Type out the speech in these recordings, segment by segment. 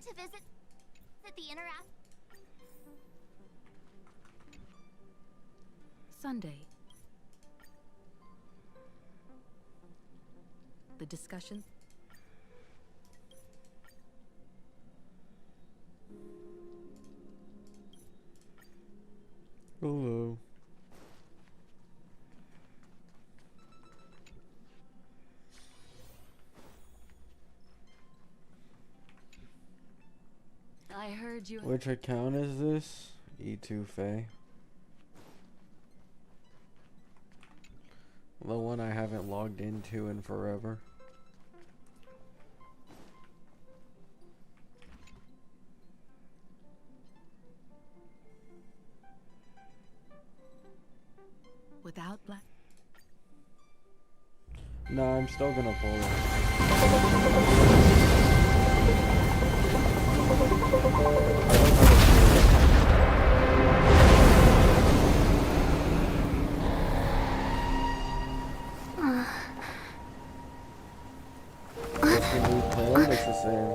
to visit the interact. Sunday. The discussion. Hello. I heard you. Which account is this? E2 Faye. The one I haven't logged into in forever. Without black. No, I'm still gonna pull it. What's the new plan? It's the same.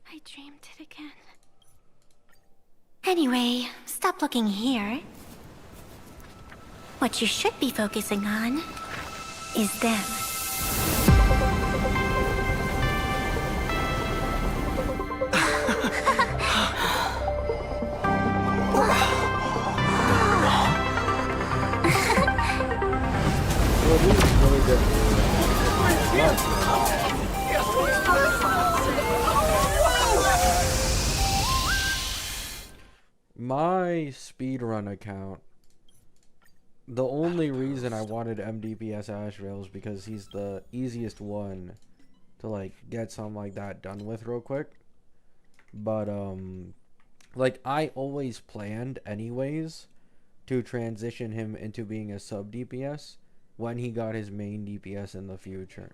I dreamed it again. Anyway, stop looking here. What you should be focusing on is them. Well, this is really good. My speedrun account, the only reason I wanted MDPS Ashvale is because he's the easiest one to like get something like that done with real quick. But like I always planned anyways to transition him into being a sub DPS when he got his main DPS in the future.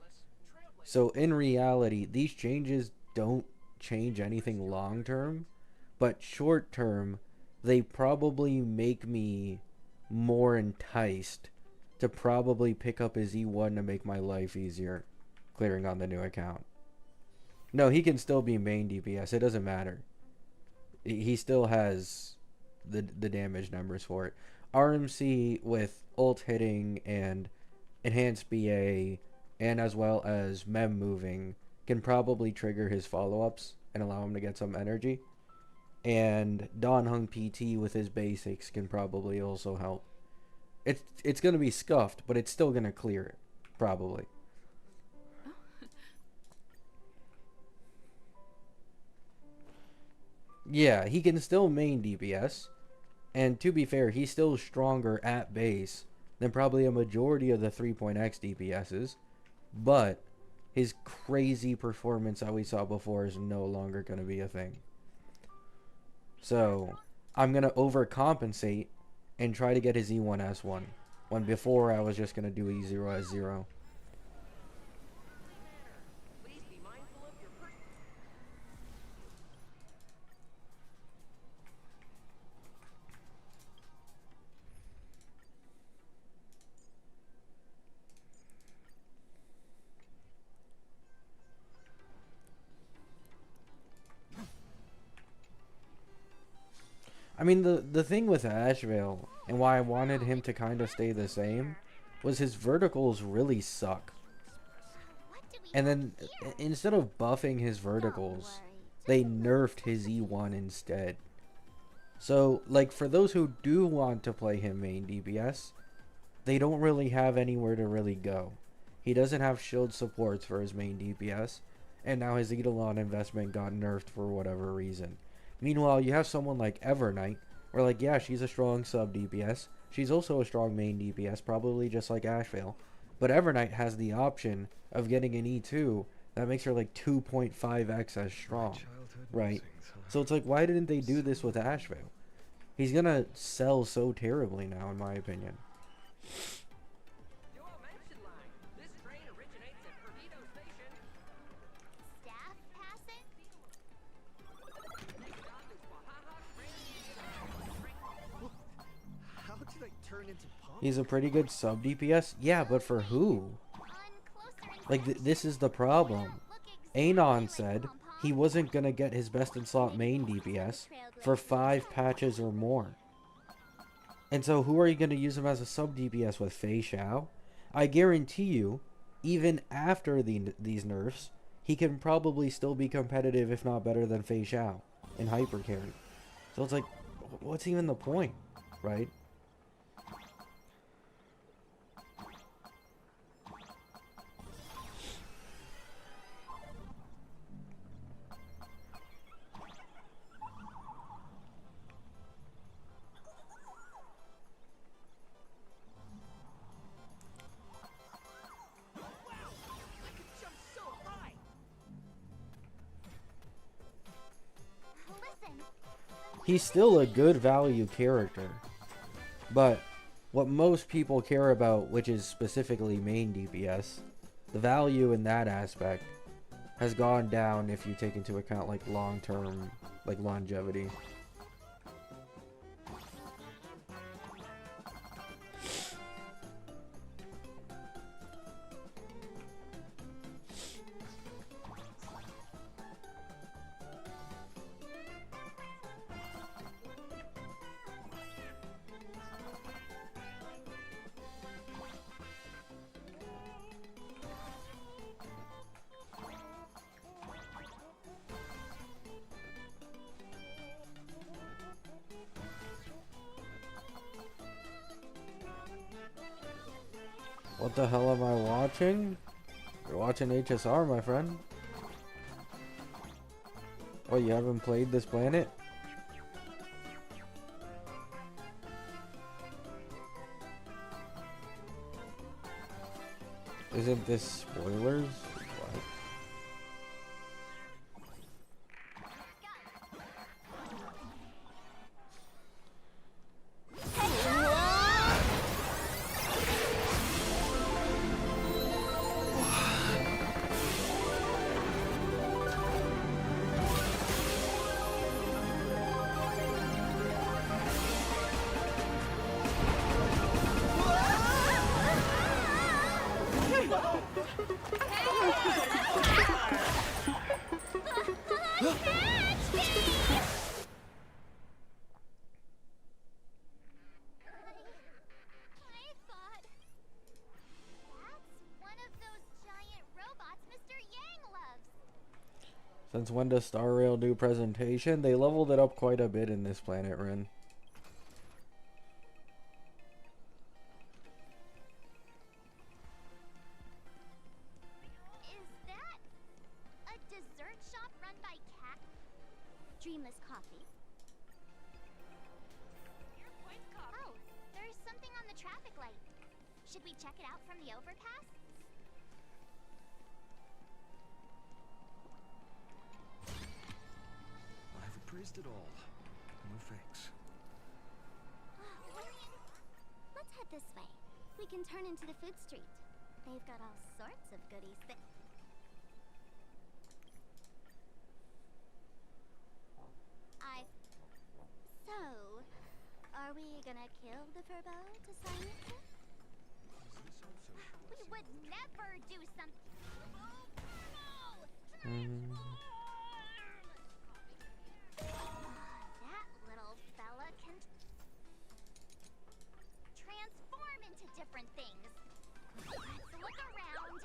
So in reality, these changes don't change anything long term, but short term they probably make me more enticed to probably pick up his E1 to make my life easier clearing on the new account. No, he can still be main DPS. It doesn't matter. He still has the damage numbers for it. RMC with ult hitting and enhanced BA and as well as mem moving can probably trigger his follow-ups and allow him to get some energy. And Don Hung PT with his basics can probably also help. It's going to be scuffed, but it's still going to clear it, probably. Yeah, he can still main DPS. And to be fair, he's still stronger at base than probably a majority of the 3.x DPSs. But his crazy performance that we saw before is no longer going to be a thing. So, I'm going to overcompensate and try to get his E1 S1. When before I was just going to do E0 S0. I mean, the thing with Ashvale, and why I wanted him to kind of stay the same, was his verticals really suck. And then, instead of buffing his verticals, they nerfed his E1 instead. So, like, for those who do want to play him main DPS, they don't really have anywhere to really go. He doesn't have shield supports for his main DPS, and now his Eidolon investment got nerfed for whatever reason. Meanwhile, you have someone like Evernight, where like, yeah, she's a strong sub DPS. She's also a strong main DPS, probably just like Ashvale. But Evernight has the option of getting an E2 that makes her like 2.5x as strong, right? So it's like, why didn't they do this with Ashvale? He's gonna sell so terribly now, in my opinion. He's a pretty good sub DPS. Yeah, but for who? Like, this is the problem. Anon said he wasn't gonna get his best in slot main DPS for 5 patches or more. And so who are you gonna use him as a sub DPS with? Fei Xiao? I guarantee you, even after these nerfs, he can probably still be competitive, if not better than Fei Xiao in hyper carry. So it's like, what's even the point, right? He's still a good value character, but what most people care about, which is specifically main DPS, the value in that aspect has gone down if you take into account like long-term, like longevity. What the hell am I watching? You're watching HSR, my friend. Oh, you haven't played this planet? Isn't this spoilers? What? Since when does Star Rail do presentation? They leveled it up quite a bit in this planet, Rin. Is that a dessert shop run by Cat? Dreamless coffee. Oh, there's something on the traffic light. Should we check it out from the overpass? I've appraised it all. No thanks. Let's head this way. We can turn into the food street. They've got all sorts of goodies that... So, are we gonna kill the Furbo to sign it to? We would never do something... That little fella can transform into different things. Let's look around.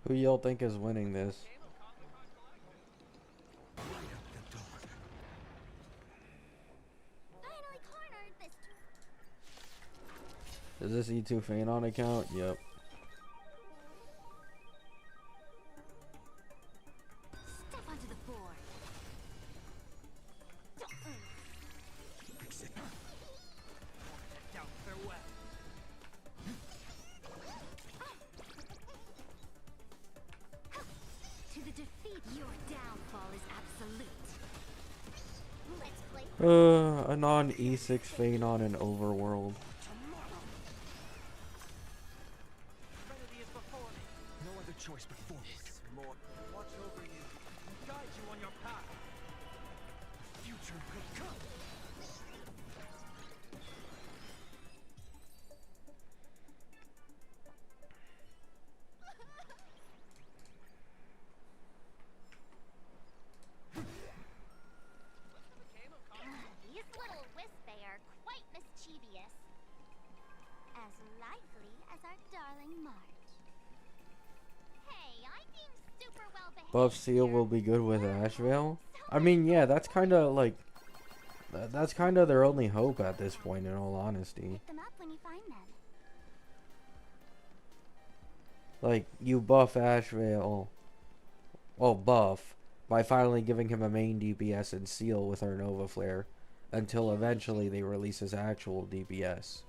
Who y'all think is winning this? Finally cornered this. Is this E2 Phanon account? Yep. Step onto the board. To the defeat, your downfall is absolute. Let's play. A non E6 Phanon in Overworld. No other choice but forward. Watch over you and guide you on your path. Future could come. These little wispy are quite mischievous. As lively as our darling March. Hey, I'm being super well behaved. Buff Seal will be good with Ashvale. I mean, yeah, that's kind of like that's kind of their only hope at this point, in all honesty. Pick them up when you find them. Like, you buff Ashvale, well, buff, by finally giving him a main DPS and Seal with our Nova Flare, until eventually they release his actual DPS.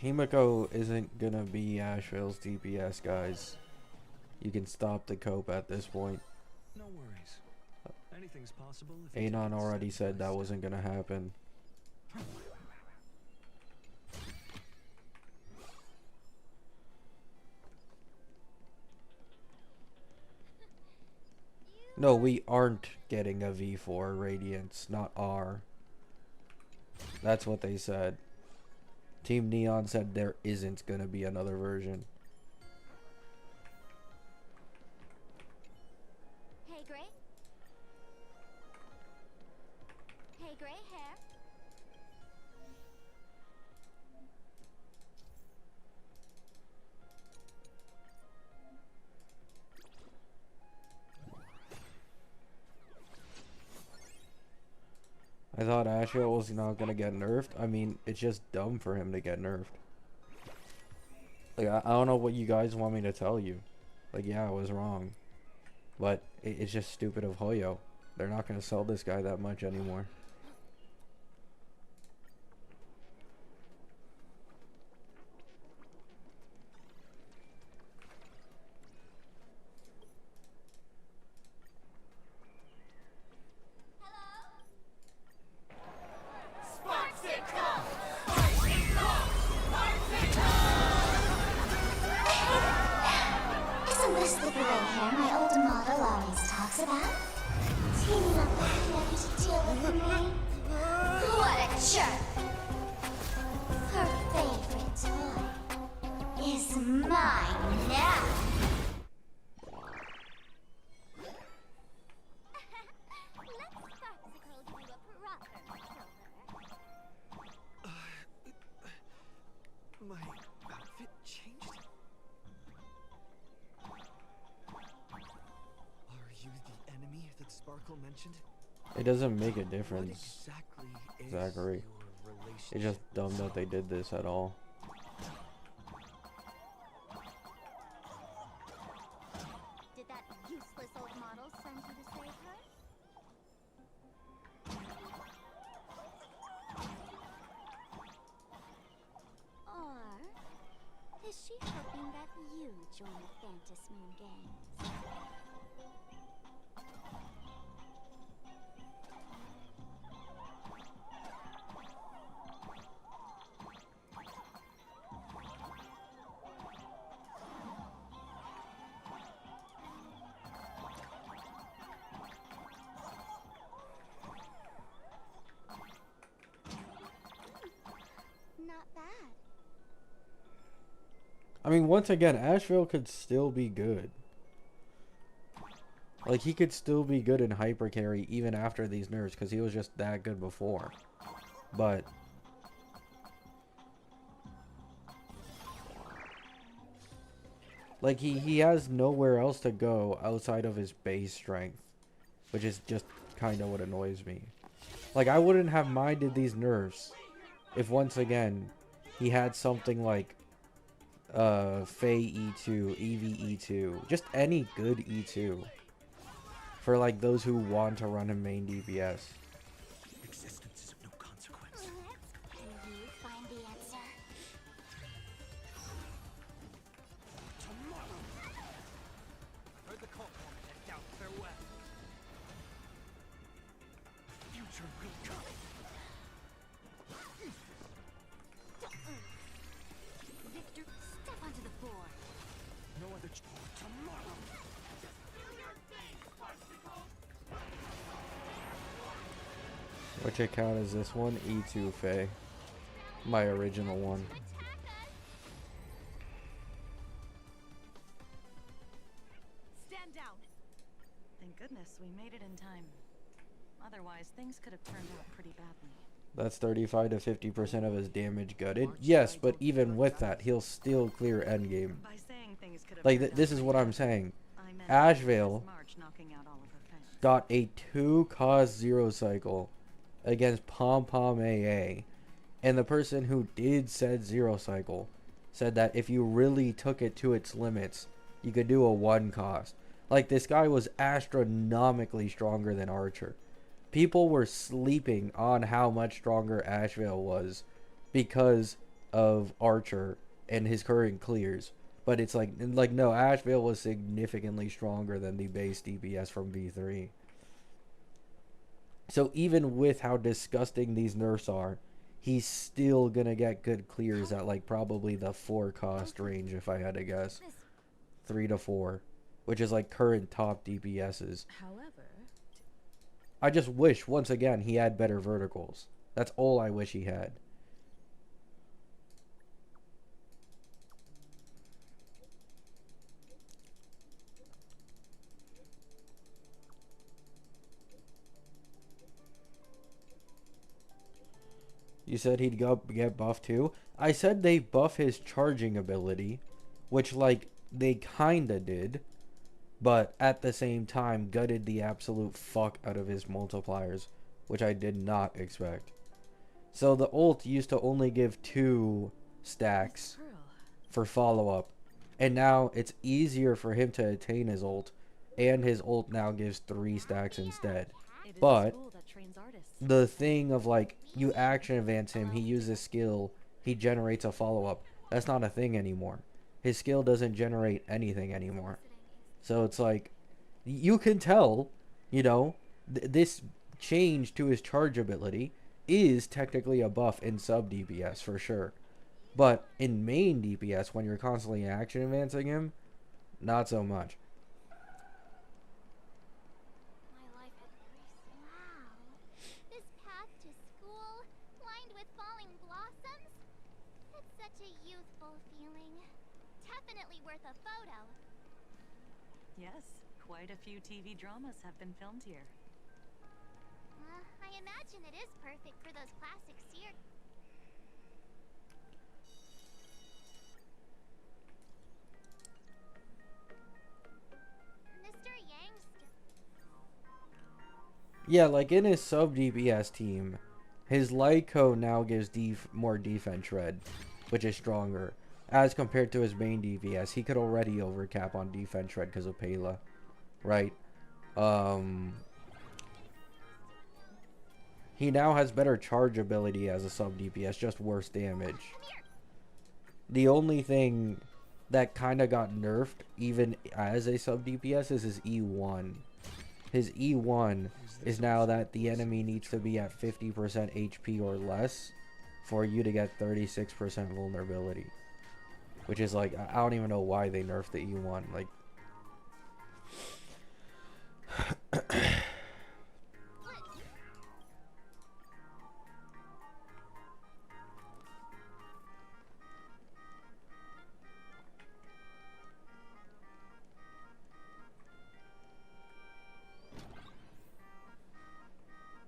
Himiko isn't gonna be Ashvale's DPS, guys. You can stop the cope at this point. No worries. Anything's possible if you Anon take it already step said by that step. wasn't gonna happen. No, we aren't getting a V4 Radiance, not R. That's what they said. Team Neon said there isn't gonna be another version. Hey, Gray. Hey, Gray hair. I thought Ashvale was not gonna get nerfed. I mean, it's just dumb for him to get nerfed. Like, I don't know what you guys want me to tell you. Like, yeah, I was wrong. But it's just stupid of Hoyo. They're not gonna sell this guy that much anymore. Isn't this the gray hair my old model always talks about? Teaming up with Lucky to deal with me? What a jerk! Her favorite toy is mine now! Let's farcical give you a proper silver. My outfit changed? Are you the enemy that Sparkle mentioned? It doesn't make a What difference, exactly is Zachary. your relationship? It's just dumb that they did this at all. Did that useless old model send you to save her? Or is she hoping that you join the Phantasm Moon games? Not bad. I mean, once again, Asheville could still be good. Like, he could still be good in hyper carry even after these nerfs, because he was just that good before. But Like, he has nowhere else to go outside of his base strength, which is just kind of what annoys me. Like, I wouldn't have minded these nerfs if, once again, he had something like Fey E2, Eevee E2, just any good E2 for like those who want to run a main DPS. Existence is of no consequence. Can you find the answer? Tomorrow. Heard the call for me and doubt farewell. Future will come. Victor, step onto the floor. No other tomorrow. Which account is this one? E2 Fey. My original one. Stand down. Thank goodness we made it in time. Otherwise, things could have turned out pretty badly. That's 35 to 50% of his damage gutted. Yes, but even with that, he'll still clear endgame. By saying things could have Like, turned out this is what pretty I'm saying. I meant Ashvale March knocking out all of her fans. got a 2 cost 0 cycle against Pom Pom AA. And the person who did said 0 cycle said that if you really took it to its limits, you could do a 1 cost. Like, this guy was astronomically stronger than Archer. People were sleeping on how much stronger Ashvale was because of Archer and his current clears. But it's like no, Ashvale was significantly stronger than the base DPS from V3. So even with how disgusting these nerfs are, he's still gonna get good clears at like probably the 4 cost range, if I had to guess. 3 to 4, which is like current top DPSs. However, I just wish, once again, he had better verticals. That's all I wish he had. You said he'd get buffed too? I said they buff his charging ability, which, like, they kinda did, but at the same time gutted the absolute fuck out of his multipliers, which I did not expect. So the ult used to only give 2 stacks Pearl, for follow-up, and now it's easier for him to attain his ult, and his ult now gives 3 stacks instead. it is a But school that trains artists. the thing of, like, you action advance him, he uses skill, he generates a follow-up. That's not a thing anymore. His skill doesn't generate anything anymore. So it's like, you can tell, you know, this change to his charge ability is technically a buff in sub DPS for sure. But in main DPS, when you're constantly action advancing him, not so much. My life had wow. This path to school, lined with falling blossoms. That's such a youthful feeling. Definitely worth a photo. Yes, quite a few TV dramas have been filmed here. I imagine it is perfect for those plastic sear. Mr. Yang. Yeah, like in his sub DPS team, his Lyco now gives more defense shred, which is stronger. As compared to his main DPS, he could already overcap on defense shred because of Pela, right? He now has better charge ability as a sub DPS, just worse damage. The only thing that kind of got nerfed, even as a sub DPS, is his E1. His E1 is now that the enemy needs to be at 50% HP or less for you to get 36% vulnerability. Which is like, I don't even know why they nerfed the E1. Like,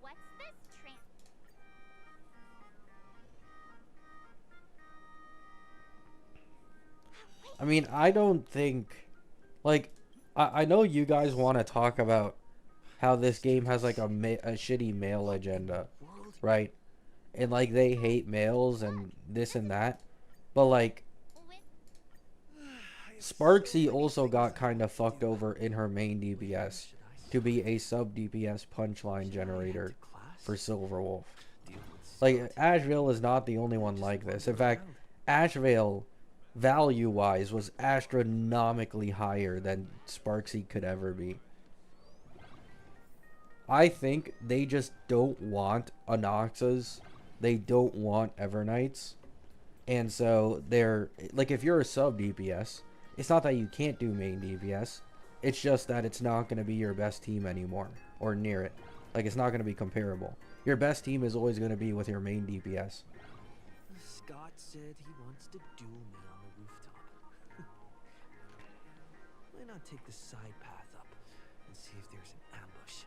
What's this tramp? Wait! I mean, I don't think, like, I know you guys want to talk about how this game has like a shitty male agenda, right? And like they hate males and this and that, but like Sparksy also got kind of fucked over in her main DPS to be a sub DPS punchline generator for Silverwolf. Like Asheville is not the only one like this. In fact, Asheville value wise was astronomically higher than Sparksy could ever be. I think they just don't want Anoxas. They don't want Evernights. And so they're like, if you're a sub DPS, it's not that you can't do main DPS. It's just that it's not going to be your best team anymore or near it. Like, it's not going to be comparable. Your best team is always going to be with your main DPS. Scott said he wants to duel me on the rooftop. Why not take the side path up and see if there's an ambush?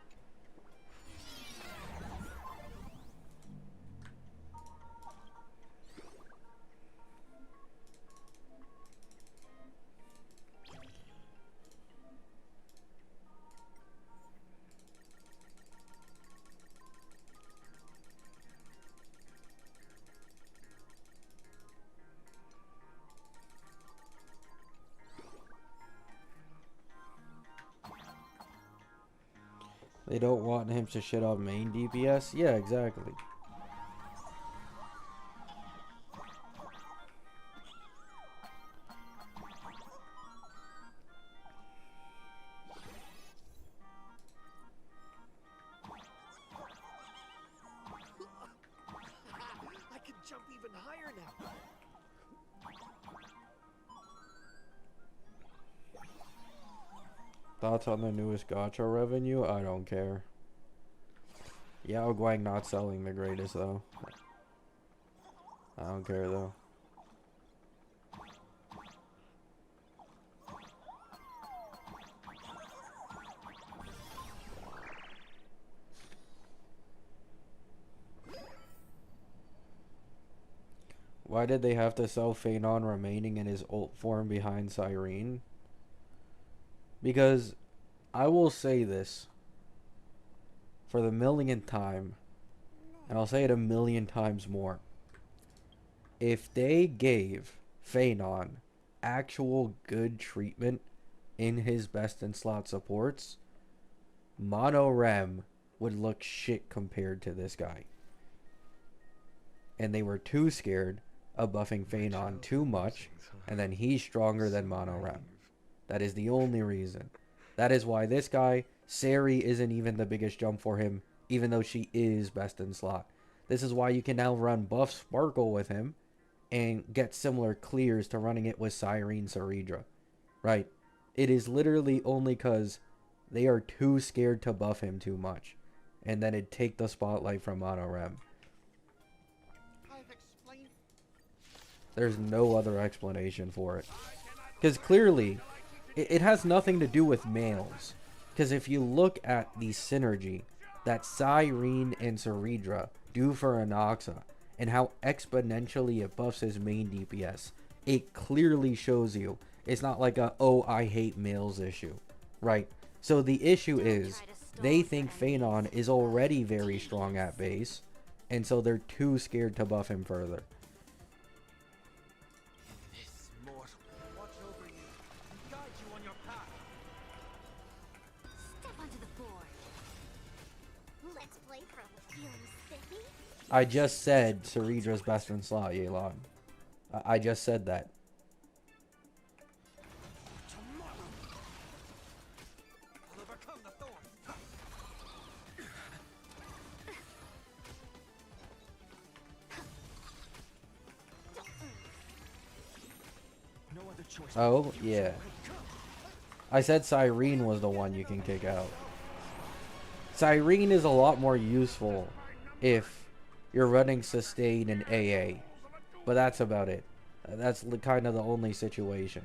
They don't want him to shit on main DPS? Yeah, exactly. I can jump even higher now. Thoughts on the newest gacha revenue? I don't care. Yao Guang not selling the greatest though. I don't care though. Why did they have to sell Phanon remaining in his ult form behind Cyrene? Because I will say this for the millionth time, and I'll say it a million times more. If they gave Phanon actual good treatment in his best in slot supports, Mono Rem would look shit compared to this guy. And they were too scared of buffing Phanon too much, and then he's stronger than Mono Rem. That is the only reason. That is why this guy, Sari, isn't even the biggest jump for him, even though she is best in slot. This is why you can now run buff Sparkle with him and get similar clears to running it with Cyrene Saridra. Right? It is literally only because they are too scared to buff him too much. And then it'd take the spotlight from Mono Rem. There's no other explanation for it. Because clearly, it has nothing to do with males. Because if you look at the synergy that Cyrene and Saridra do for Anoxa, and how exponentially it buffs his main DPS, it clearly shows you it's not like a, oh, I hate males issue. Right? So the issue is, they think Phanon is already very strong at base, and so they're too scared to buff him further. Watch over you. Guide you on your path. Step onto the board. Let's play for a feeling spiffy. I just said Saridra's best in slot, Yelan. I just said that. Tomorrow, I'll overcome the thorn. No other choice. Oh, yeah. I said Cyrene was the one you can kick out. Cyrene is a lot more useful if you're running sustain and AA. But that's about it. That's kind of the only situation.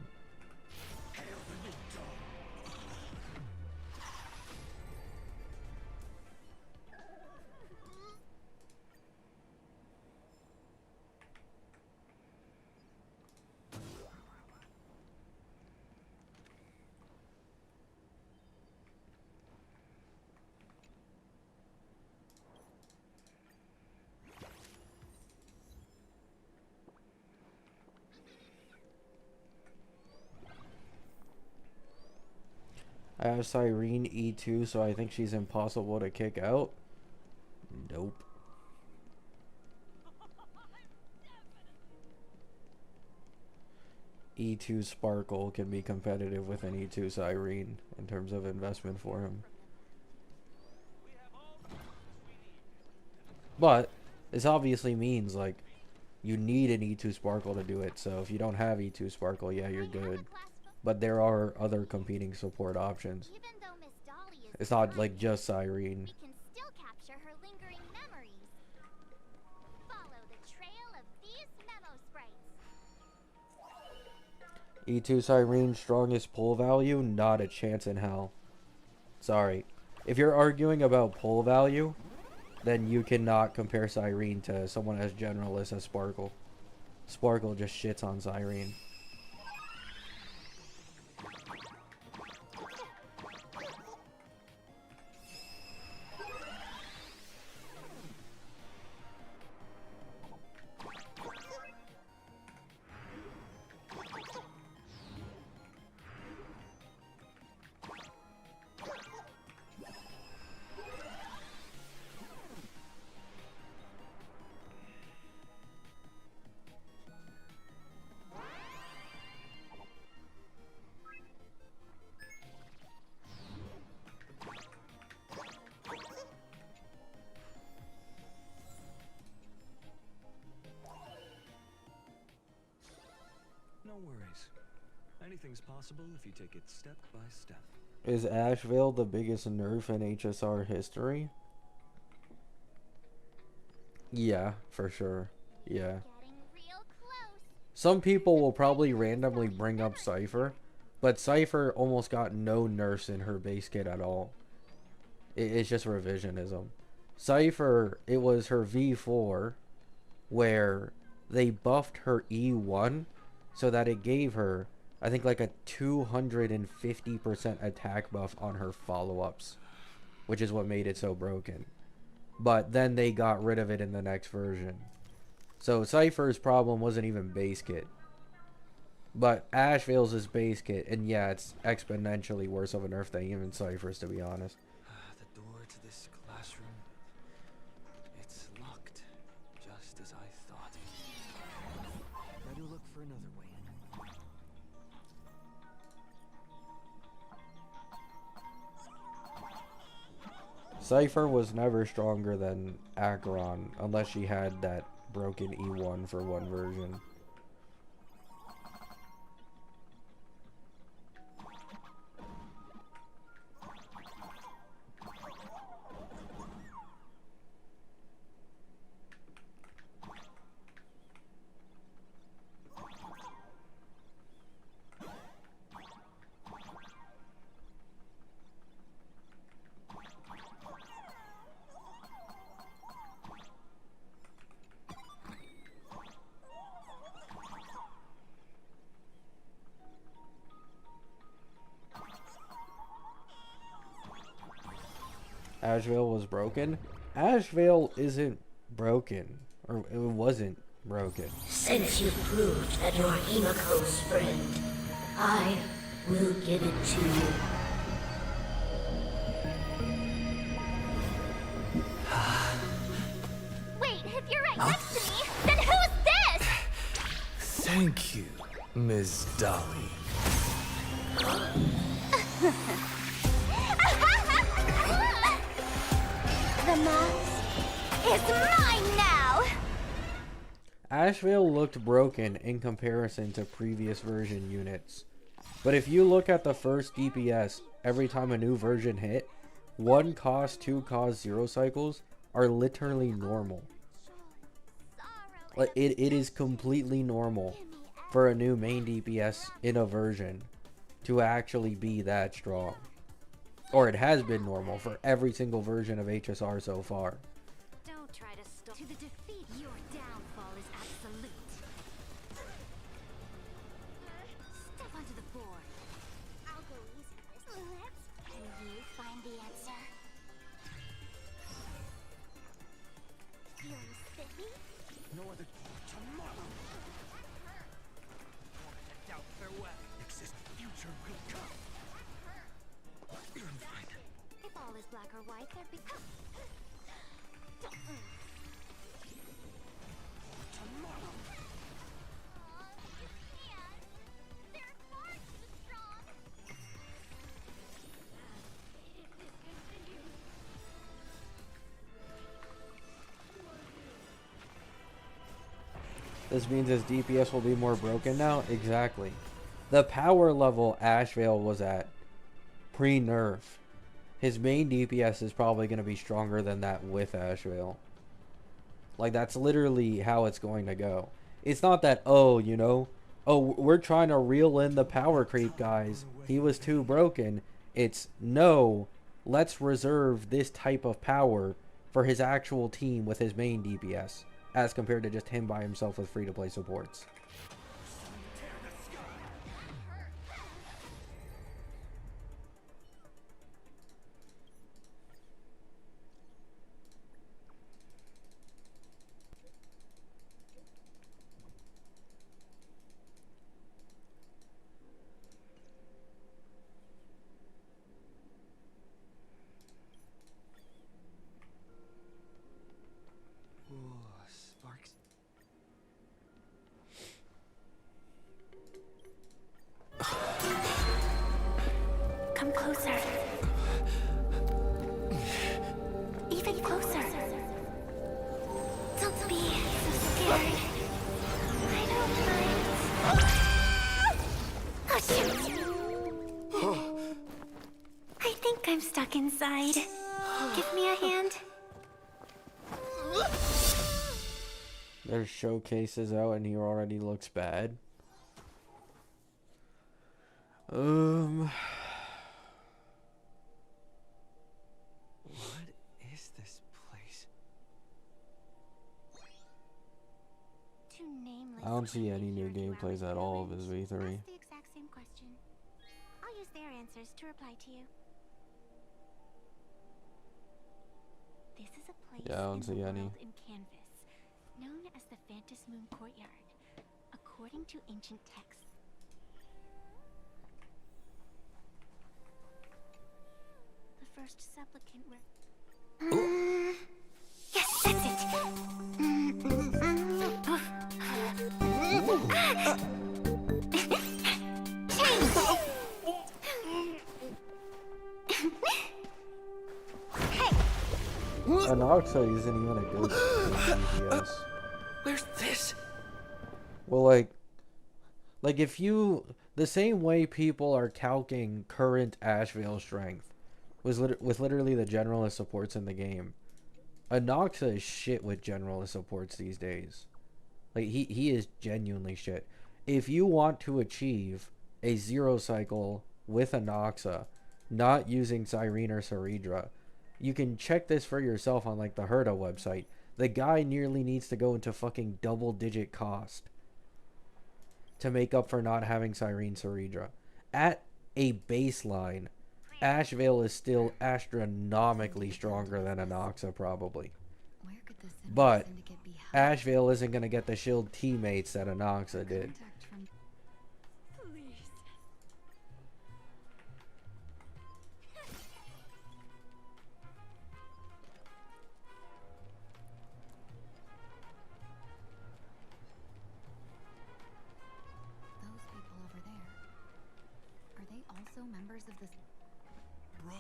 I have Cyrene E2, so I think she's impossible to kick out. Nope. E2 Sparkle can be competitive with an E2 Cyrene in terms of investment for him. But this obviously means like you need an E2 Sparkle to do it. So if you don't have E2 Sparkle, yeah, you're good. But there are other competing support options. Even though Miss Dolly is It's not behind like just Cyrene. we can still capture her lingering memories. Follow the trail of these memo sprites. E2 Cyrene's strongest pull value? Not a chance in hell. Sorry. If you're arguing about pull value, then you cannot compare Cyrene to someone as generalist as Sparkle. Sparkle just shits on Cyrene. No worries. Anything's possible if you take it step by step. Is Asheville the biggest nerf in HSR history? Yeah, for sure. Yeah. Getting real close. Some people will probably randomly bring up Cypher, but Cypher almost got no nerfs in her base kit at all. It's just revisionism. Cypher, it was her V4 where they buffed her E1 so that it gave her, I think, like a 250% attack buff on her follow-ups, which is what made it so broken. But then they got rid of it in the next version. So Cypher's problem wasn't even base kit. But Asheville's is base kit, and yeah, it's exponentially worse of a nerf than even Cypher's, to be honest. The door to this classroom, it's locked, just as I thought. Better look for another way in. Cypher was never stronger than Acheron, unless she had that broken E1 for one version. Asheville was broken. Asheville isn't broken, or it wasn't broken. Since you proved that you're Himiko's friend, I will give it to you. Wait, if you're right next to me, then who's this? Thank you, Ms. Dolly. The mouse is mine now! Asheville looked broken in comparison to previous version units. But if you look at the first DPS, every time a new version hit, 1 cost, 2 cost, 0 cycles are literally normal. Like it is completely normal for a new main DPS in a version to actually be that strong. Or it has been normal for every single version of HSR so far. Don't try to stop. To the defeat, your downfall is absolute. Step onto the board. I'll go easy first. Can you find the answer? Feeling spiffy? No other tomorrow. Doubt farewell. Exist future will come. all is black or white, there'd be... They're far too strong! This means his DPS will be more broken now? Exactly. The power level Ashvale was at pre-nerf. His main DPS is probably going to be stronger than that with Ashvale. Like, that's literally how it's going to go. It's not that, oh, you know, oh, we're trying to reel in the power creep, guys. He was too broken. It's, no, let's reserve this type of power for his actual team with his main DPS, as compared to just him by himself with free-to-play supports. Sparks. Come closer. Even closer. Don't be so scared. I don't mind. Oh, shoot. I think I'm stuck inside. Give me a hand. There's showcases out and he already looks bad. What is this place? Two nameless I don't see any new creatures gameplays around at all of the his village. V3. Ask the exact same question. I'll use their answers to reply to you. This is a place Yeah, I don't in see the any. world in Canvas, known as the Phantom Moon Courtyard, according to ancient texts. The first supplicant were... yes, that's it! Anoxa isn't even a good DPS. Where's this? Well, like if you, the same way people are calcing current Ashvale strength with literally the generalist supports in the game, Anoxa is shit with generalist supports these days. Like he is genuinely shit. If you want to achieve a 0 cycle with Anoxa, not using Cyrene or Ceridra, you can check this for yourself on like the Herda website. The guy nearly needs to go into fucking double-digit cost to make up for not having Cyrene Ceridra. At a baseline, Ashvale is still astronomically stronger than Anoxa probably. Where could the But syndicate be hiding? Ashvale isn't going to get the shield teammates that Anoxa did. Contact from... Please. Those people over there, are they also members of this? Bro.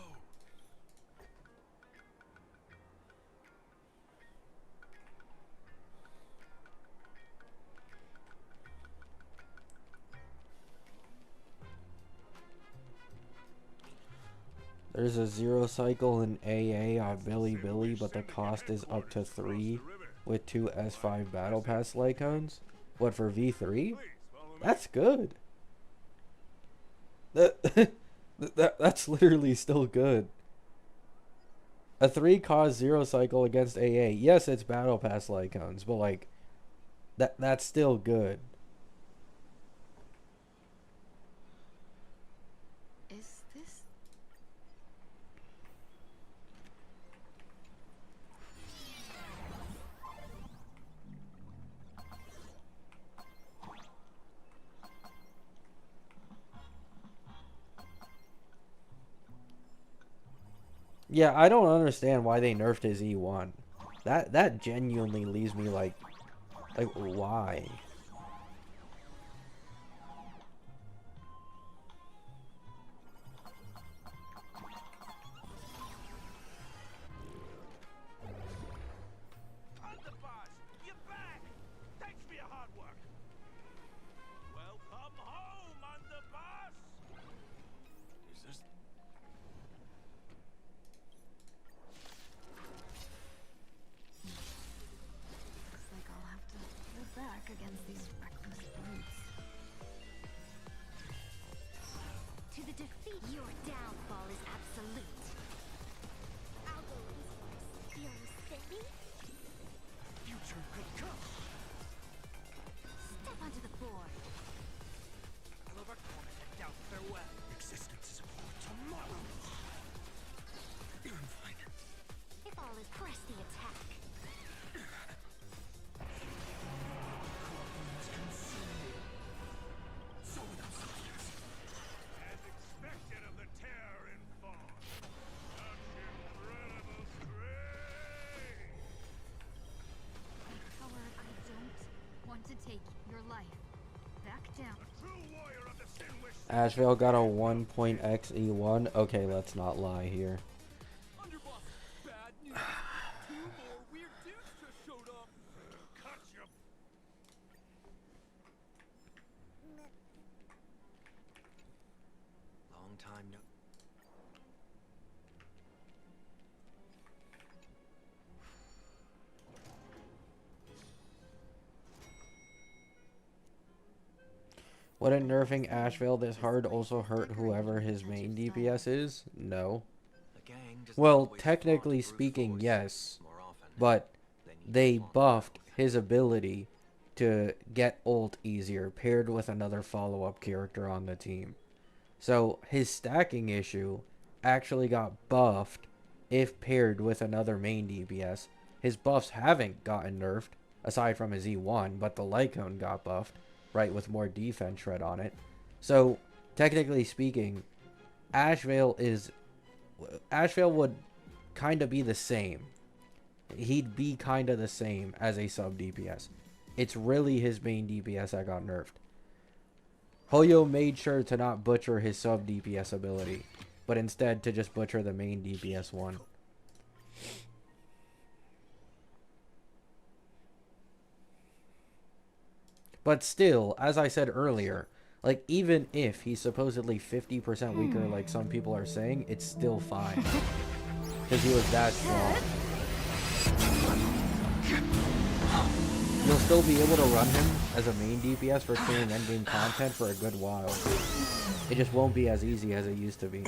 There's a 0 cycle in AA on Billy, but the cost is up to 3 with 2 S5 Battle Pass Lycons. What, for V3? That's good. That's literally still good. A 3 cost 0 cycle against AA. Yes, it's Battle Pass Lycons, but like that's still good. Is this... Yeah, I don't understand why they nerfed his E1. That genuinely leaves me like why? Underboss, you're back! Thanks for your hard work. Welcome home, Underboss! Is this... Looks like I'll have to hold back against these reckless brutes. To the defeat, your downfall is absolute. I'll go first. You're spinning? Future could come. Step onto the board. Down farewell. Existence is for tomorrow. I'm fine. If all is press the attack. So without substance. As expected of the terror in fall. Such incredible strength. Howard, I don't want to take your life. Back down. True warrior of the sin wish. Asheville got a 1.x E1. Okay, let's not lie here. Underboss, bad news. 2 more weird dudes just showed up. Cut your... Long time no. Wouldn't nerfing Asheville this hard also hurt whoever his main DPS is? No. The gang does Well, not always technically respond to brute speaking, force. yes. More often, But need they to swamp buffed them. his ability to get ult easier paired with another follow-up character on the team. So his stacking issue actually got buffed if paired with another main DPS. His buffs haven't gotten nerfed aside from his E1, but the Lycone got buffed, right, with more defense shred on it. So technically speaking, Asheville would kind of be the same. He'd be kind of the same as a sub DPS. It's really his main DPS that got nerfed. Hoyo made sure to not butcher his sub DPS ability, but instead to just butcher the main DPS one. But still, as I said earlier, like even if he's supposedly 50% weaker like some people are saying, it's still fine. Because he was that strong. You'll still be able to run him as a main DPS for clearing endgame content for a good while. It just won't be as easy as it used to be.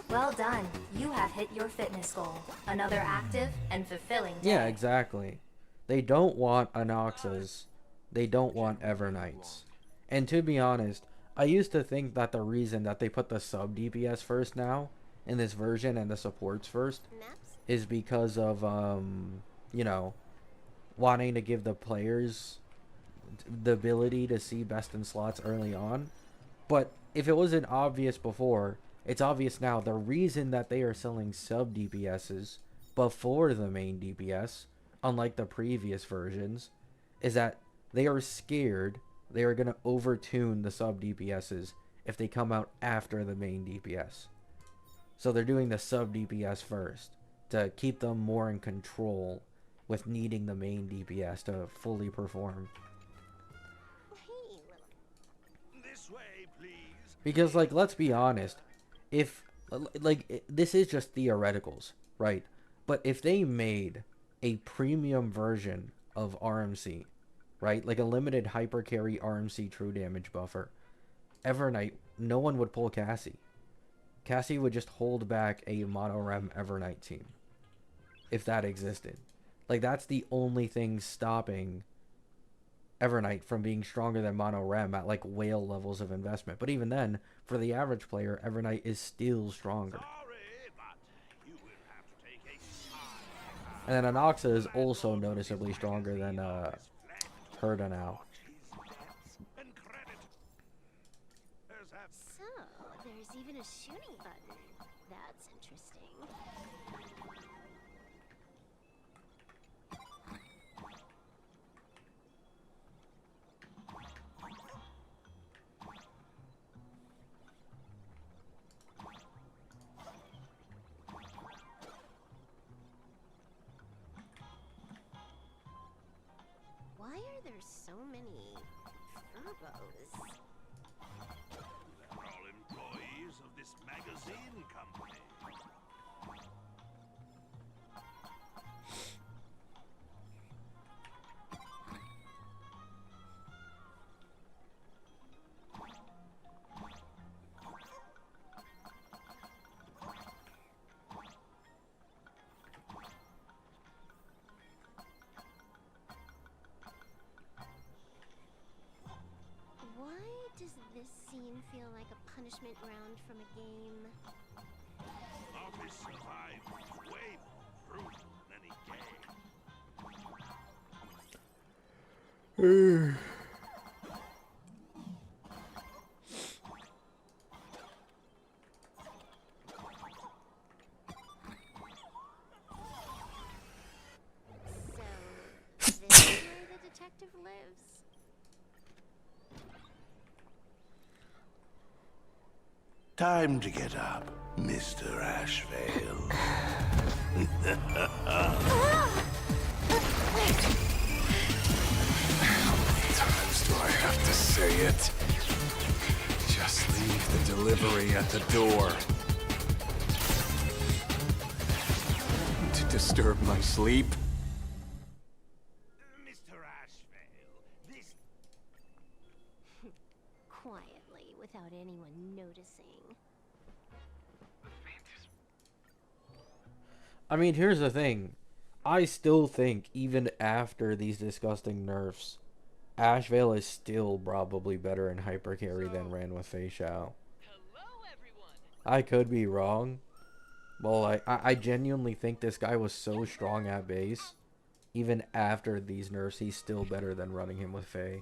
Well done. You have hit your fitness goal. Another active and fulfilling day. Yeah, exactly. They don't want Anoxas. They don't want Evernights. And to be honest, I used to think that the reason that they put the sub DPS first now in this version and the supports first is because of you know, wanting to give the players the ability to see best in slots early on. But if it wasn't obvious before, it's obvious now. The reason that they are selling sub DPSs before the main DPS, unlike the previous versions, is that they are scared they are going to overtune the sub DPSs if they come out after the main DPS. So they're doing the sub DPS first to keep them more in control with needing the main DPS to fully perform. This way, please. Because, like, let's be honest, if, like, this is just theoreticals, right? But if they made a premium version of RMC, right? Like a limited hyper carry RMC true damage buffer, Evernight, no one would pull Cassie. Cassie would just hold back a mono-rem Evernight team. If that existed. Like, that's the only thing stopping Evernight from being stronger than mono-rem at, like, whale levels of investment. But even then, for the average player, Evernight is still stronger. Sorry, but you will have to take a side. And then Anoxa is also noticeably stronger than Herda now. And credit. So, there's even a shooting button. That's interesting. Why are there so many furbos? They're all employees of this magazine company. Why does this scene feel like a punishment round from a game? Office survived way more brutal than any game. So, this is where the detective lives? Time to get up, Mr. Ashvale. How many times do I have to say it? Just leave the delivery at the door. To disturb my sleep? Mr. Ashvale, this... Quietly, without anyone noticing. I mean, here's the thing. I still think, even after these disgusting nerfs, Ashvale is still probably better in hyper carry than ran with Fei Xiao. I could be wrong. Well, I genuinely think this guy was so strong at base. Even after these nerfs, he's still better than running him with Fei.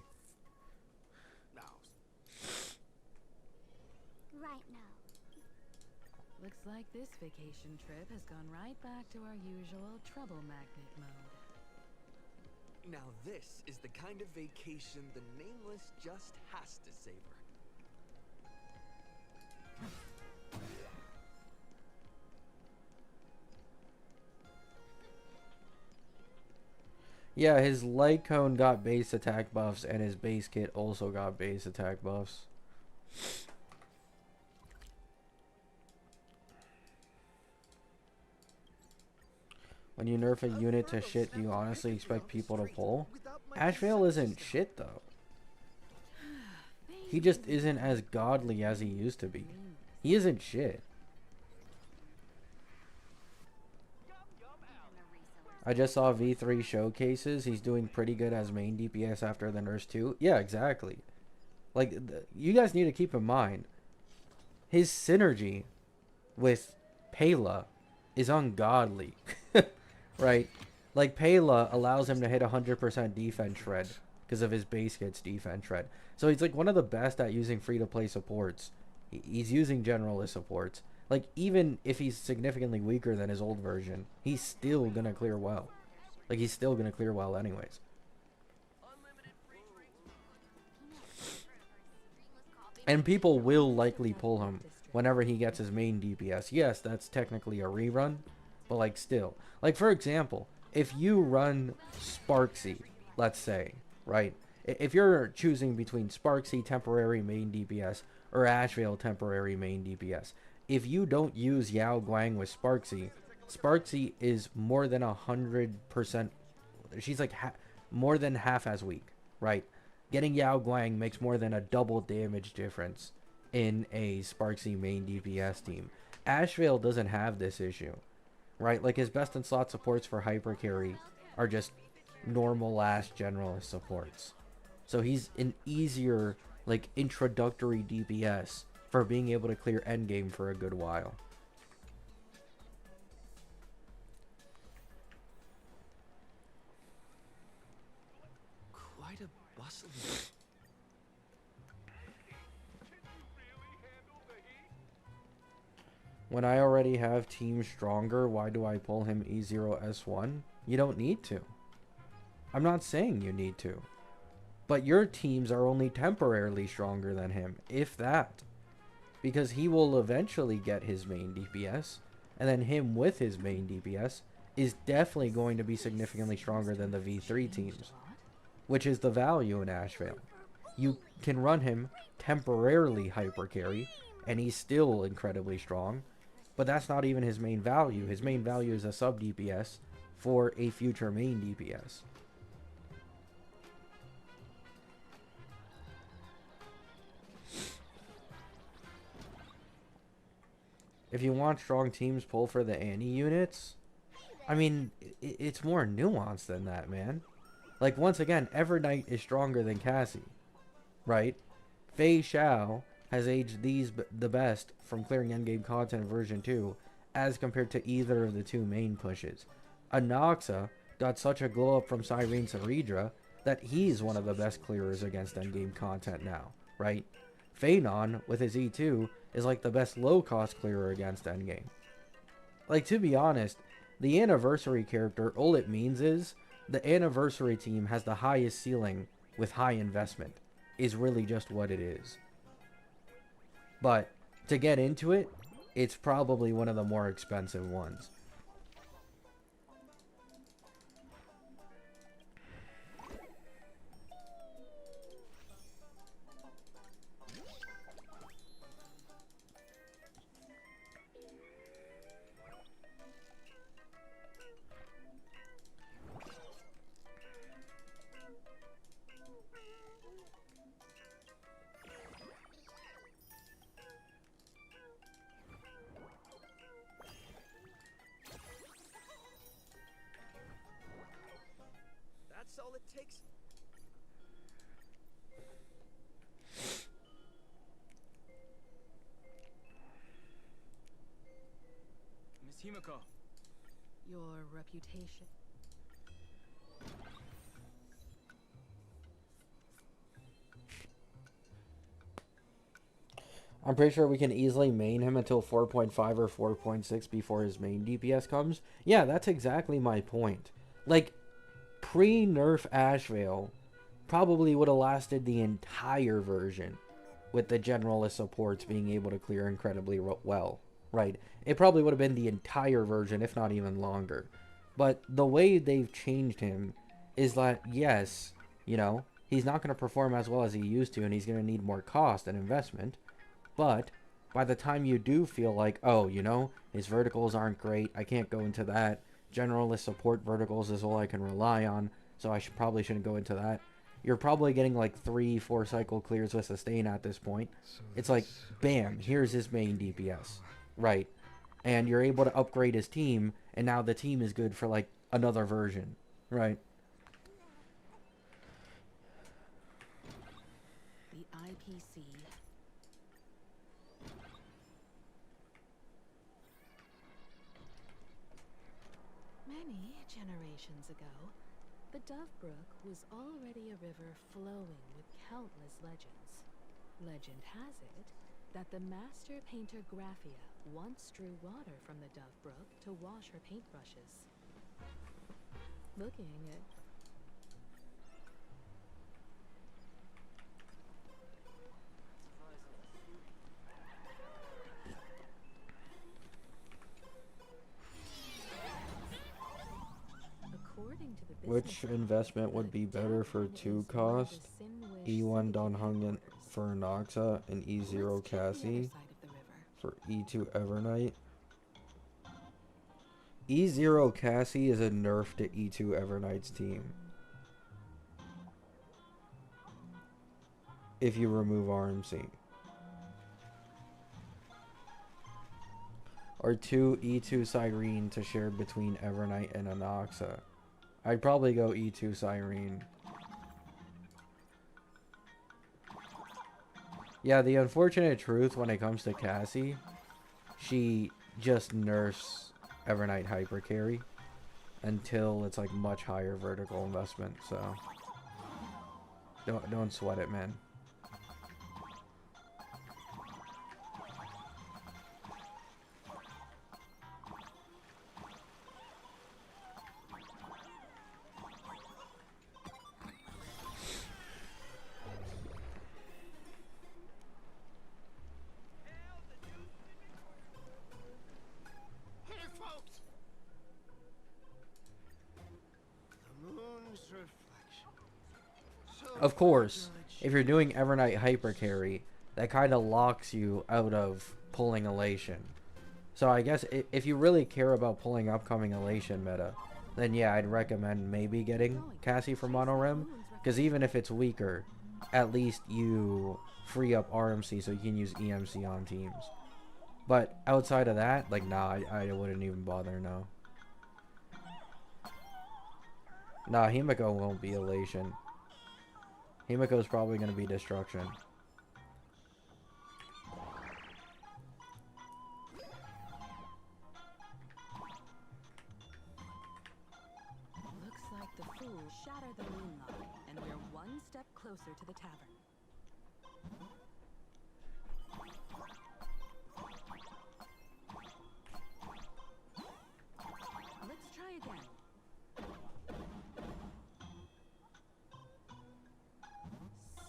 Right now. Looks like this vacation trip has gone right back to our usual trouble magnet mode. Now this is the kind of vacation the Nameless just has to savor. Yeah, his light cone got base attack buffs, and his base kit also got base attack buffs. When you nerf a unit to shit, do you honestly expect people to pull? Ashvale isn't shit, though. He just isn't as godly as he used to be. He isn't shit. I just saw V3 showcases. He's doing pretty good as main DPS after the nerfs too. Yeah, exactly. Like, you guys need to keep in mind, his synergy with Pela is ungodly. Right? Like, Pela allows him to hit 100% defense shred because of his base kit's defense shred. So he's like one of the best at using free-to-play supports. He's using generalist supports. Like, even if he's significantly weaker than his old version, he's still gonna clear well. Like, he's still gonna clear well anyways. And people will likely pull him whenever he gets his main DPS. Yes, that's technically a rerun, but like still. Like, for example, if you run Sparksy, let's say, right? If you're choosing between Sparksy temporary main DPS or Ashvale temporary main DPS, if you don't use Yao Guang with Sparksy, Sparksy is more than 100%. She's like more than half as weak, right? Getting Yao Guang makes more than a double damage difference in a Sparksy main DPS team. Ashvale doesn't have this issue, right? Like, his best in slot supports for hyper carry are just normal ass generalist supports. So he's an easier, like, introductory DPS for being able to clear endgame for a good while. Quite a bustling... When I already have Team Stronger, why do I pull him E0S1? You don't need to. I'm not saying you need to. But your teams are only temporarily stronger than him, if that. Because he will eventually get his main DPS, and then him with his main DPS is definitely going to be significantly stronger than the V3 teams, which is the value in Ashvale. You can run him temporarily hyper carry, and he's still incredibly strong, but that's not even his main value. His main value is a sub DPS for a future main DPS. If you want strong teams, pull for the Annie units. I mean, it's more nuanced than that, man. Like, once again, Evernight is stronger than Cassie, right? Fei Xiao has aged the best from clearing endgame content version 2 as compared to either of the two main pushes. Anoxa got such a glow up from Cyrene Ceridra that he's one of the best clearers against endgame content now, right? Phanon, with his E2, is like the best low-cost clearer against endgame. Like, to be honest, the anniversary character, all it means is the anniversary team has the highest ceiling with high investment, is really just what it is. But to get into it, it's probably one of the more expensive ones. That's all it takes. Miss Himiko. Your reputation. I'm pretty sure we can easily main him until 4.5 or 4.6 before his main DPS comes. Yeah, that's exactly my point. Like, pre-nerf Ashvale probably would have lasted the entire version with the generalist supports being able to clear incredibly well, right? It probably would have been the entire version, if not even longer. But the way they've changed him is that, yes, you know, he's not going to perform as well as he used to, and he's going to need more cost and investment. But by the time you do feel like, oh, you know, his verticals aren't great, I can't go into that, generalist support verticals is all I can rely on, so I probably shouldn't go into that. You're probably getting like 3-4 cycle clears with sustain at this point. It's like, bam, here's his main DPS, right? And you're able to upgrade his team, and now the team is good for like another version, right? The IPC. Many generations ago, the Dove Brook was already a river flowing with countless legends. Legend has it that the master painter Graphia once drew water from the Dove Brook to wash her paintbrushes. Looking at Which investment would be better for 2 cost? E1 Don Hung for Anoxa and E0 Cassie for E2 Evernight. E0 Cassie is a nerf to E2 Evernight's team. If you remove RMC. Or 2 E2 Cyrene to share between Evernight and Anoxa. I'd probably go E2 Cyrene. Yeah, the unfortunate truth when it comes to Cassie, she just nerfs Evernight hyper carry until it's like much higher vertical investment, so don't sweat it, man. Of course, if you're doing Evernight Hyper Carry, that kind of locks you out of pulling Elation. So I guess if you really care about pulling upcoming Elation meta, then yeah, I'd recommend maybe getting Cassie for Mono Rem, because even if it's weaker, at least you free up RMC so you can use EMC on teams. But outside of that, like, nah, I wouldn't even bother, no. Nah, Himiko won't be Elation. Himiko's probably going to be Destruction. Looks like the fools shattered the moonlock, and we're one step closer to the tavern. Let's try again.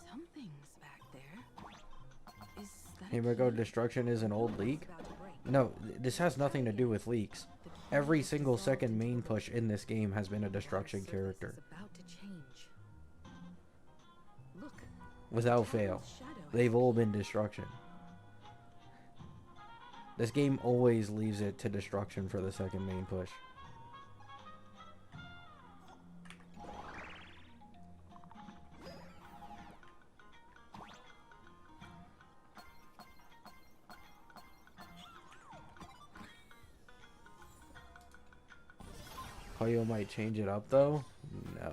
Something's back there. Is that Himiko Destruction is an old leak? No, this has nothing to do with leaks. Every single second main push in this game has been a Destruction character. about to change? Look, Without fail. They've all been Destruction. This game always leaves it to Destruction for the second main push. Hoyo might change it up though? No.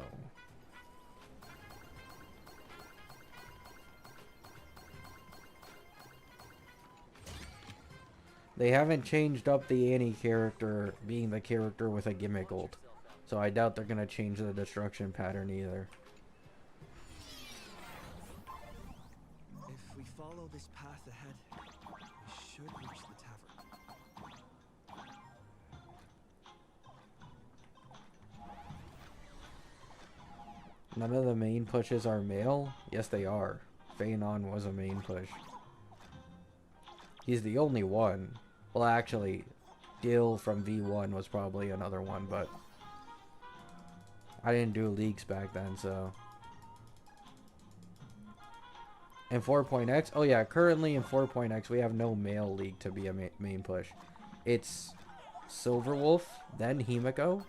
They haven't changed up the Annie character being the character with a gimmick ult. So I doubt they're going to change the destruction pattern either. If we follow this path ahead, we should reach the tavern. None of the main pushes are male? Yes, they are. Phanon was a main push. He's the only one. Well, actually, Gil from V1 was probably another one, but I didn't do leaks back then, so. In 4.x? Oh yeah, currently in 4.x we have no male league to be a main push. It's Silverwolf, then Himiko,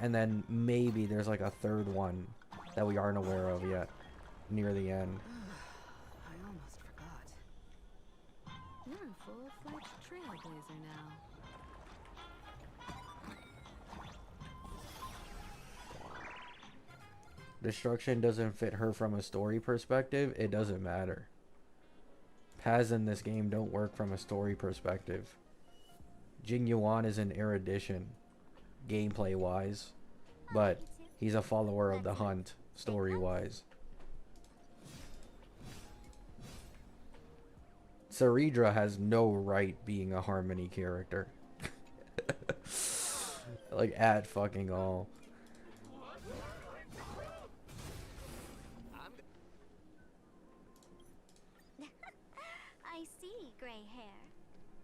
and then maybe there's like a third one that we aren't aware of yet, near the end. I almost forgot. You're a full-fledged trailblazer now. Destruction doesn't fit her from a story perspective, it doesn't matter. Paths in this game don't work from a story perspective. Jing Yuan is an erudition, gameplay wise, but he's a follower of the hunt, story wise. Saridra has no right being a Harmony character. Like, at fucking all. I see, gray hair.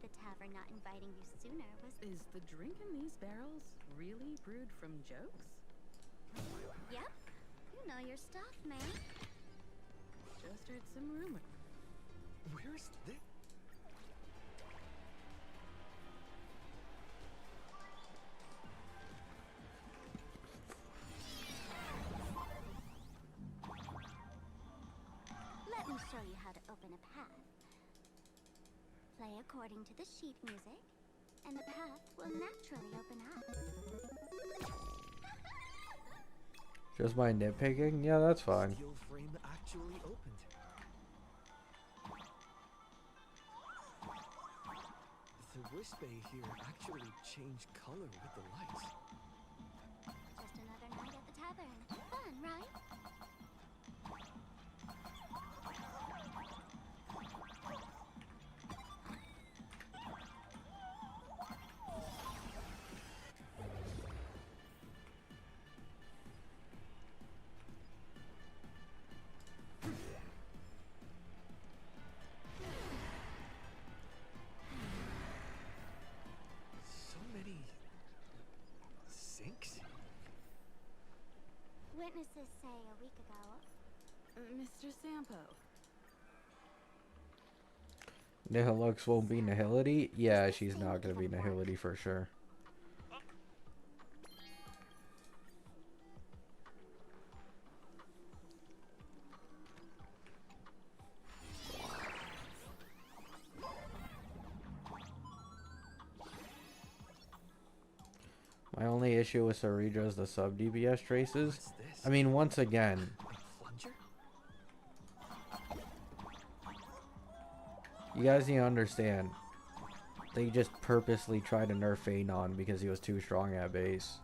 The tavern not inviting you sooner was... Is the drink in these barrels really brewed from jokes? Yep. You know your stuff, man. Just heard some rumor. Where's this? Let me show you how to open a path. Play according to the sheet music, and the path will naturally open up. Just my nitpicking? Yeah, that's fine. Steel frame actually opened. The Wispe here actually changed color with the lights. Just another night at the tavern. Fun, right? So many sinks? Witnesses say a Mr. Sampo. Nihilux won't be Nihility? Yeah, she's not gonna be Nihility for sure. My only issue with Sarija is the sub DPS traces. I mean, once again, you guys need to understand, they just purposely tried to nerf Phanon because he was too strong at base.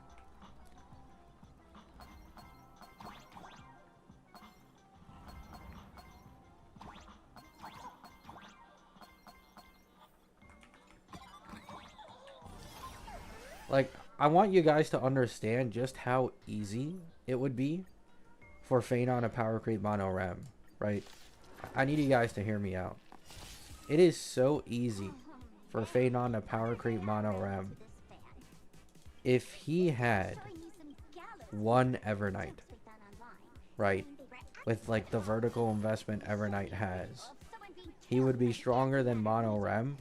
Like, I want you guys to understand just how easy it would be for Phanon to power creep mono rem, right? I need you guys to hear me out. It is so easy for Phanon to power creep mono rem if he had one Evernight, right? With like the vertical investment Evernight has, he would be stronger than mono rem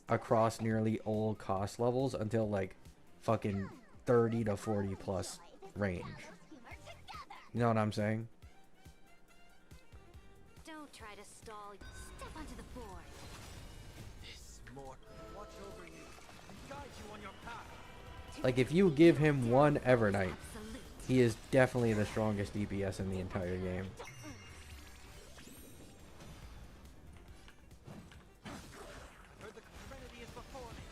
across nearly all cost levels until like fucking 30 to 40 plus range. You know what I'm saying? Don't try to stall. Step onto the board. This more. Watch over you and guide you on your path. Like, if you give him one Evernight, he is definitely the strongest DPS in the entire game. Heard the Trinity is before me.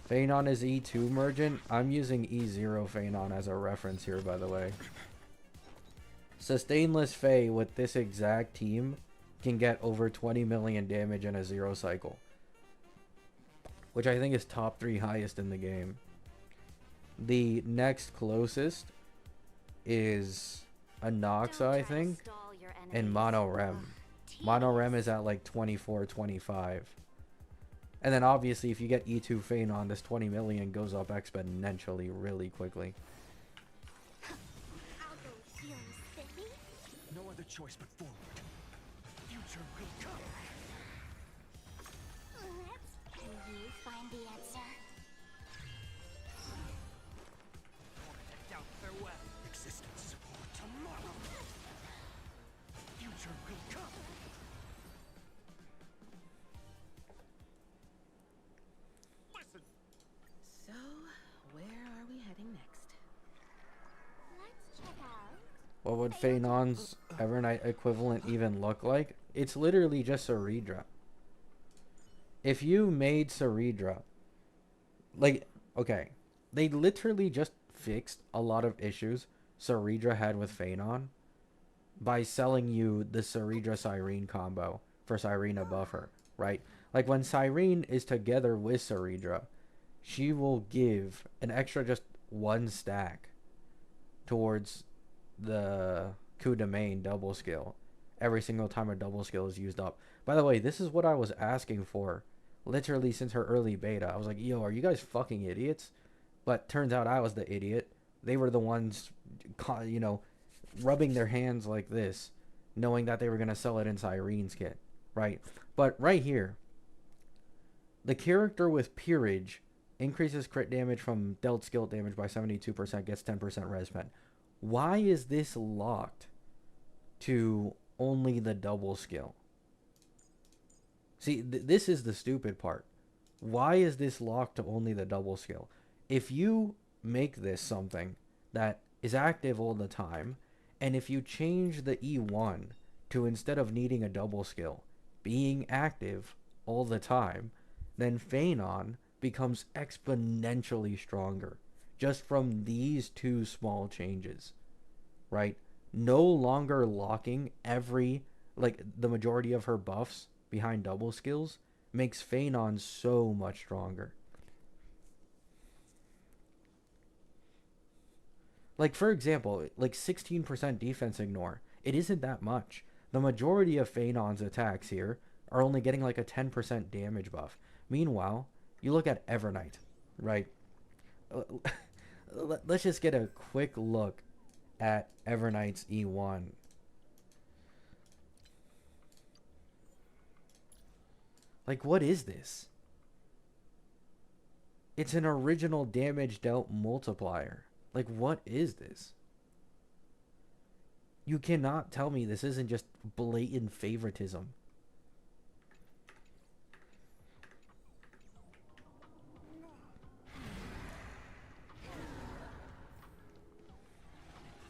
Phanon is E2 Mergent. I'm using E0 Phanon as a reference here, by the way. Sustainless Fae with this exact team can get over 20 million damage in a 0 cycle, which I think is top 3 highest in the game. The next closest is a Noxa, I think, and Mono Rem. Mono Rem is at like 24, 25. And then obviously if you get E2 Phanon, this 20 million goes up exponentially really quickly. No other choice but forward. Future will come. Can you find the answer? Doubt farewell. Existence for tomorrow. Future will come. Listen. So, where are we heading next? Let's check out. What would Phanon's Evernight equivalent even look like? It's literally just Saridra. If you made Saridra, like, okay, they literally just fixed a lot of issues Saridra had with Phanon by selling you the Saridra Cyrene combo for Cyrena buffer, right? Like, when Cyrene is together with Saridra, she will give an extra just 1 stack towards the coup de main double skill every single time a double skill is used up. By the way, this is what I was asking for literally since her early beta. I was like, yo, are you guys fucking idiots? But turns out I was the idiot. They were the ones, you know, rubbing their hands like this, knowing that they were going to sell it in Cyrene's kit, right? But right here, the character with Peerage increases crit damage from dealt skill damage by 72%, gets 10% res pen. Why is this locked to only the double skill? See, this is the stupid part. Why is this locked to only the double skill? If you make this something that is active all the time, and if you change the E1 to, instead of needing a double skill, being active all the time, then Phanon becomes exponentially stronger just from these 2 small changes, right? No longer locking every, like, the majority of her buffs behind double skills makes Phanon so much stronger. Like, for example, like 16% defense ignore. It isn't that much. The majority of Phanon's attacks here are only getting like a 10% damage buff. Meanwhile, you look at Evernight, right? let's just get a quick look at Everknight's E1. Like, what is this? It's an original damage dealt multiplier. Like, what is this? You cannot tell me this isn't just blatant favoritism.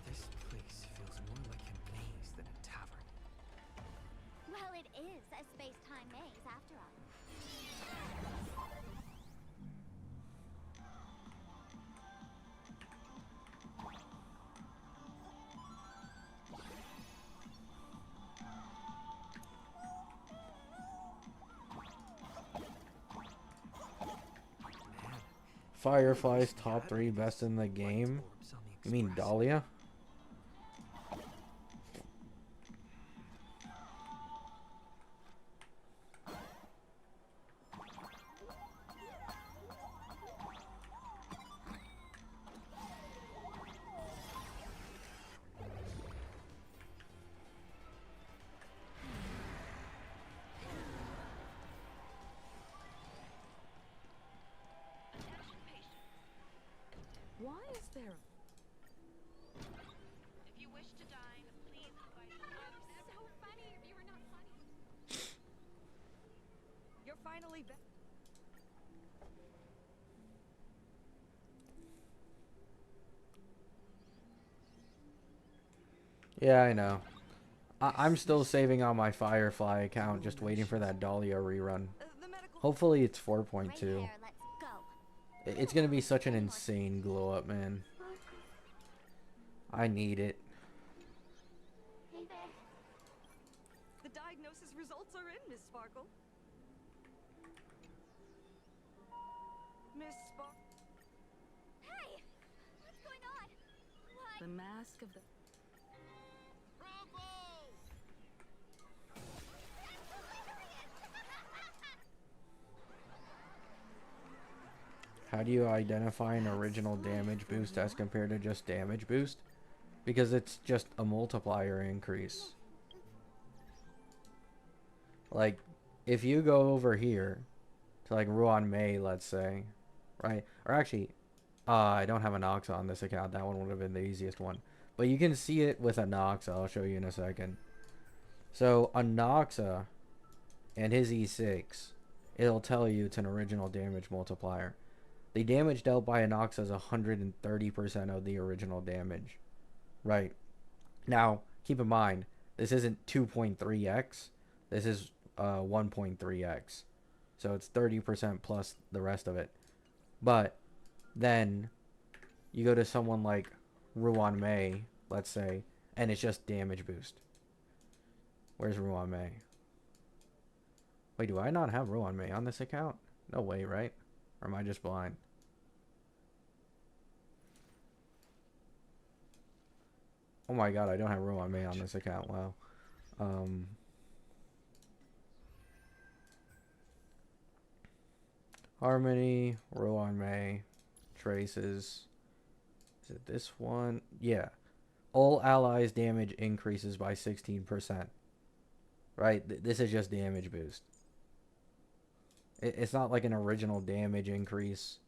This place feels more like a maze than a tavern. Well, it is a space-time maze, after all. Firefly's top 3 best in the game? You mean Dahlia? Why is there a... If you wish to dine, please invite the others. So funny if you were not funny. You're finally back. Yeah, I know. I'm still saving on my Firefly account, just waiting for that Dahlia rerun. Hopefully it's 4.2. Right there, let's go. It's gonna be such an insane glow up, man. I need it. Hey there. The diagnosis results are in, Miss Sparkle. Miss Sparkle. Hey! What's going on? What? The mask of the... How do you identify an original damage boost as compared to just damage boost? Because it's just a multiplier increase. Like, if you go over here to like Ruan Mei, let's say, right? Or actually, I don't have a Noxa on this account. That one would have been the easiest one. But you can see it with a Noxa. I'll show you in a second. So a Noxa and his E6, it'll tell you it's an original damage multiplier. The damage dealt by a Noxa is 130% of the original damage. Right. Now, keep in mind, this isn't 2.3x. This is 1.3x. So it's 30% plus the rest of it. But then you go to someone like Ruan Mei, let's say, and it's just damage boost. Where's Ruan Mei? Wait, do I not have Ruan Mei on this account? No way, right? Or am I just blind? Oh my god, I don't have Ruan Mei on this account. Wow. Harmony, Ruan Mei, Traces. Is it this one? Yeah. All allies damage increases by 16%. Right? This is just damage boost. It's not like an original damage increase.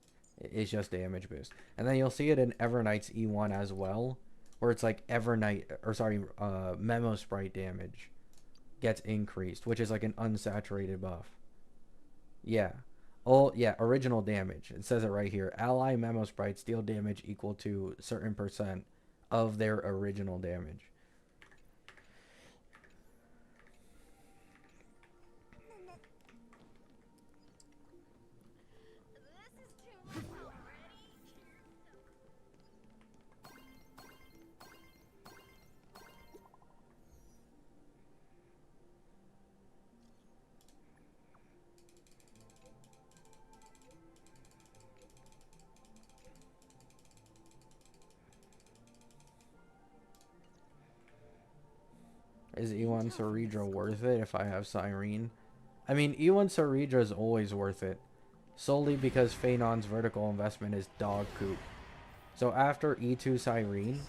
It's just damage boost. And then you'll see it in Everknight's E1 as well, where it's like Memo Sprite damage gets increased, which is like an unsaturated buff. Yeah. Original damage. It says it right here. Ally Memo Sprites deal damage equal to a certain percent of their original damage. This is too much already. Is E1 Ceredra worth it if I have Cyrene? I mean, E1 Ceredra is always worth it. Solely because Phenon's vertical investment is dog poop. So after E2 Cyrene,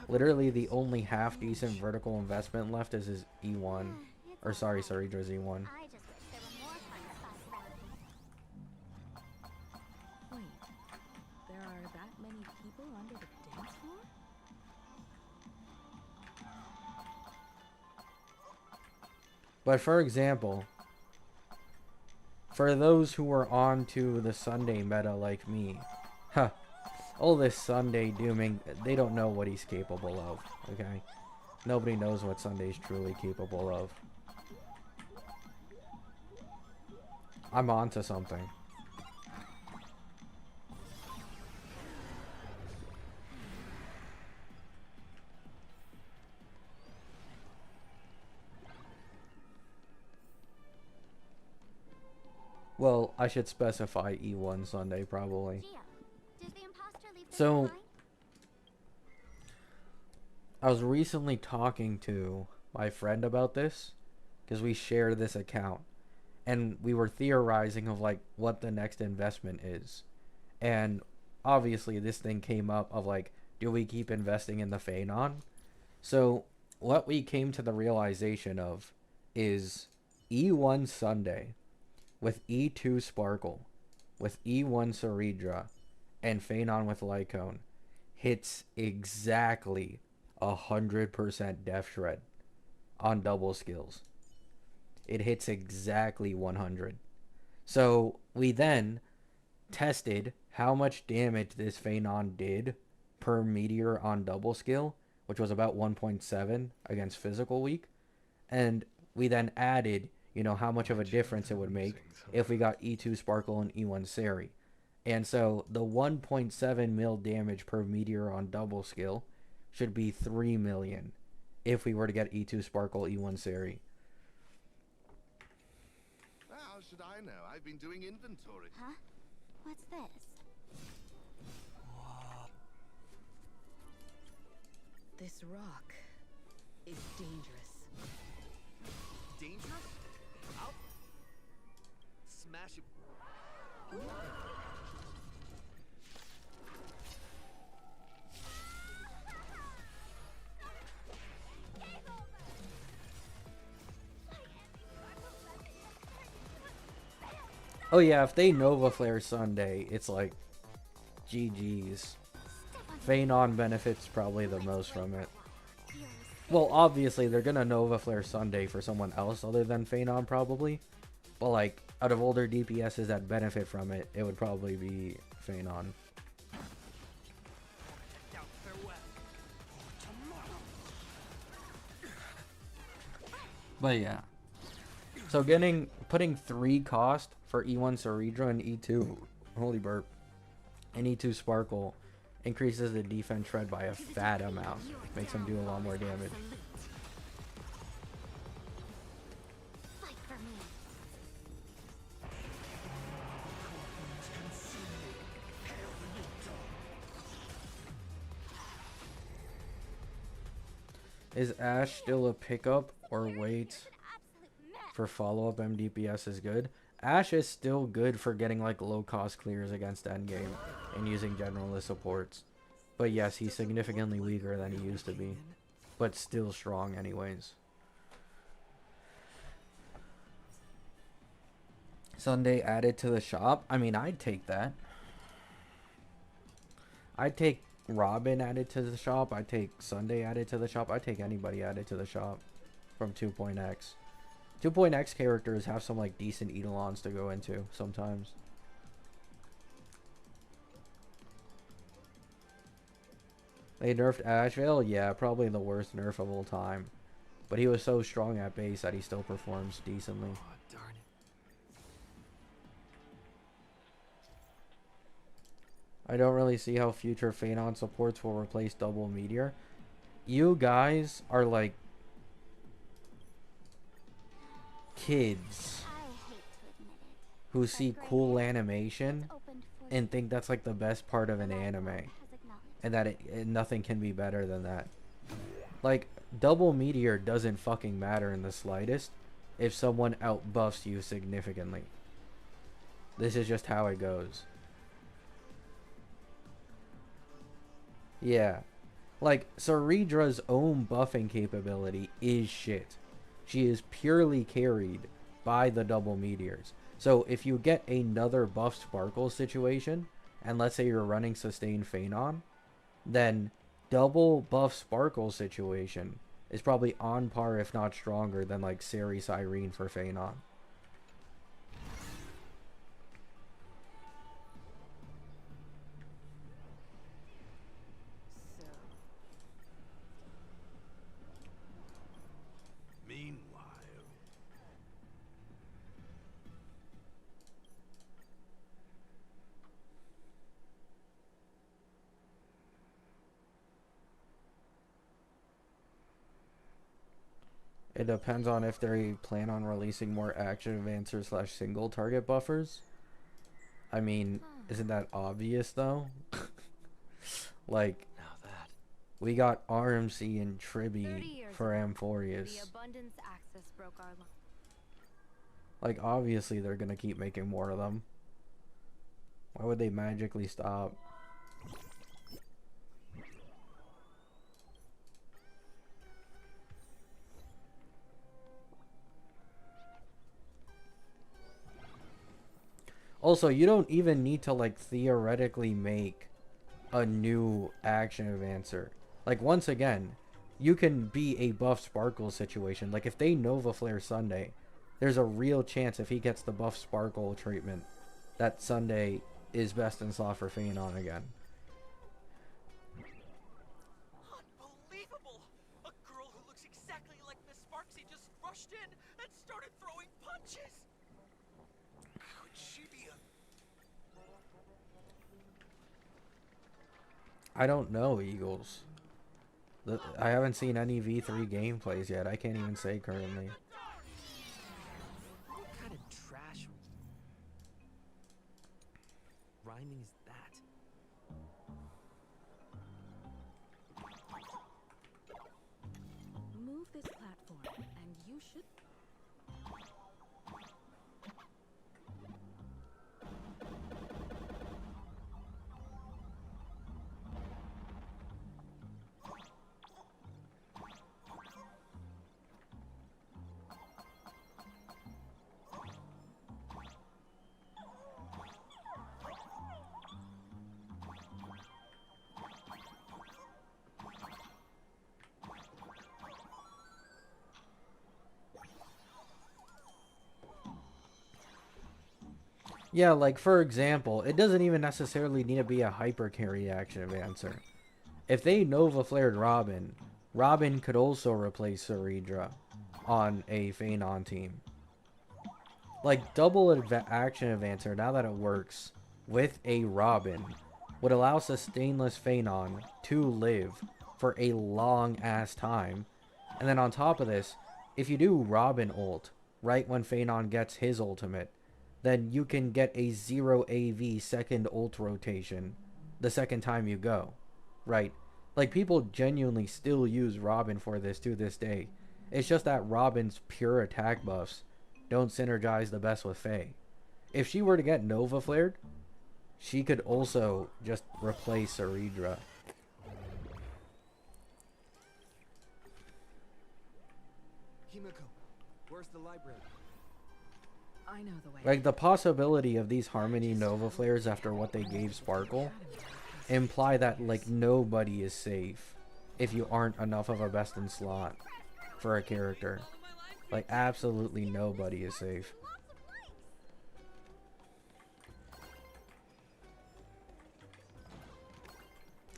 literally the only half decent vertical investment left is his E1. Or sorry, Saridra's E1. I just wish there were more fun spots around here. Wait, there are that many people under the dance floor? But for example, for those who are on to the Sunday meta like me, huh, all this Sunday dooming, they don't know what he's capable of, okay? Nobody knows what Sunday's truly capable of. I'm onto something. Well, I should specify E1 Sunday probably. Gio, does the imposter leave the So, line? I was recently talking to my friend about this because we share this account and we were theorizing of like what the next investment is. And obviously this thing came up of like, do we keep investing in the Phanon? So what we came to the realization of is E1 Sunday with E2 Sparkle, with E1 Ceridra, and Phanon with Lycone hits exactly 100% Death Shred on double skills. It hits exactly 100. So we then tested how much damage this Phanon did per meteor on double skill, which was about 1.7 against physical weak. And we then added, you know, how much of a difference it would make if we got E2 Sparkle and E1 Seri. And so the 1.7 mil damage per meteor on double skill should be 3 million if we were to get E2 Sparkle, E1 Seri. How should I know? I've been doing inventory. Huh? What's this? This rock is dangerous. Dangerous? I'll smash it. Oh yeah, if they Nova Flare Sunday, it's like GG's. Phanon benefits probably the most from it. Well, obviously they're gonna Nova Flare Sunday for someone else other than Phanon probably. But like, out of older DPSs that benefit from it, it would probably be Phanon. But yeah. So putting 3 cost for E1 Ceridra and E2, holy burp, and E2 Sparkle increases the defense shred by a fat amount. Makes him do a lot more damage. Fight for me. Is Ashe still a pickup or wait for follow-up MDPS is good? Ashe is still good for getting like low-cost clears against endgame and using generalist supports. But yes, he's significantly weaker than he used to be. But still strong anyways. Sunday added to the shop? I mean, I'd take that. I'd take Robin added to the shop. I'd take Sunday added to the shop. I'd take anybody added to the shop from 2.x. 2.x characters have some like decent eidolons to go into sometimes. They nerfed Asheville? Yeah, probably the worst nerf of all time. But he was so strong at base that he still performs decently. Oh, darn it. I don't really see how future Phanon supports will replace double meteor. You guys are like kids I hate to admit it. who see cool animation and think that's like the best part of an anime, and that nothing can be better than that. Like, double meteor doesn't fucking matter in the slightest if someone outbuffs you significantly. This is just how it goes. Yeah. Like, Saridra's own buffing capability is shit. She is purely carried by the double meteors. So if you get another buff Sparkle situation, and let's say you're running Sustained Phanon, then double buff Sparkle situation is probably on par, if not stronger, than like Sari Cyrene for Phanon. Meanwhile, It depends on if they plan on releasing more action advancers / single target buffers. I mean, isn't that obvious though? Like, Now that. we got RMC and 30 Tribby years for ago, Amphorius. The abundance axis broke our line. Like, obviously they're gonna keep making more of them. Why would they magically stop? Also, you don't even need to, like, theoretically make a new action advancer. Like, once again, you can be a buff Sparkle situation. Like, if they Nova Flare Sunday, there's a real chance if he gets the buff Sparkle treatment that Sunday is best in slot for Phanon again. Unbelievable! A girl who looks exactly like Miss Sparksy just rushed in and started throwing punches! Could she be a... I don't know, Eagles. I haven't seen any V3 gameplays yet. I can't even say currently. What kind of trash rhyming is that? Move this platform, and you should. Yeah, like, for example, it doesn't even necessarily need to be a hyper carry action advancer. If they Nova Flared Robin, Robin could also replace Saridra on a Phanon team. Like, double action advancer, now that it works with a Robin, would allow Sustainless Phanon to live for a long ass time. And then on top of this, if you do Robin ult right when Phanon gets his ultimate, then you can get a 0 AV second ult rotation the second time you go. Right? Like, people genuinely still use Robin for this to this day. It's just that Robin's pure attack buffs don't synergize the best with Faye. If she were to get Nova Flared, she could also just replace Saridra. Himiko, where's the library? I know the way. Like, the possibility of these Harmony Nova Flares after what they gave Sparkle imply that, like, nobody is safe if you aren't enough of a best in slot for a character. Like, absolutely nobody is safe.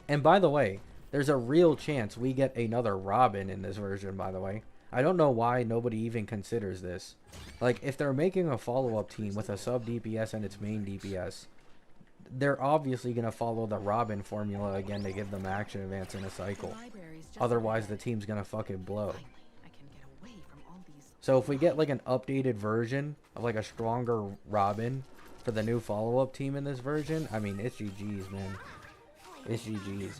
And by the way, there's a real chance we get another Robin in this version, by the way. I don't know why nobody even considers this. Like, if they're making a follow-up team with a sub DPS and its main DPS, they're obviously going to follow the Robin formula again to give them action advance in a cycle. Otherwise, the team's going to fucking blow. So if we get, like, an updated version of, like, a stronger Robin for the new follow-up team in this version, I mean, it's GG's, man. It's GG's.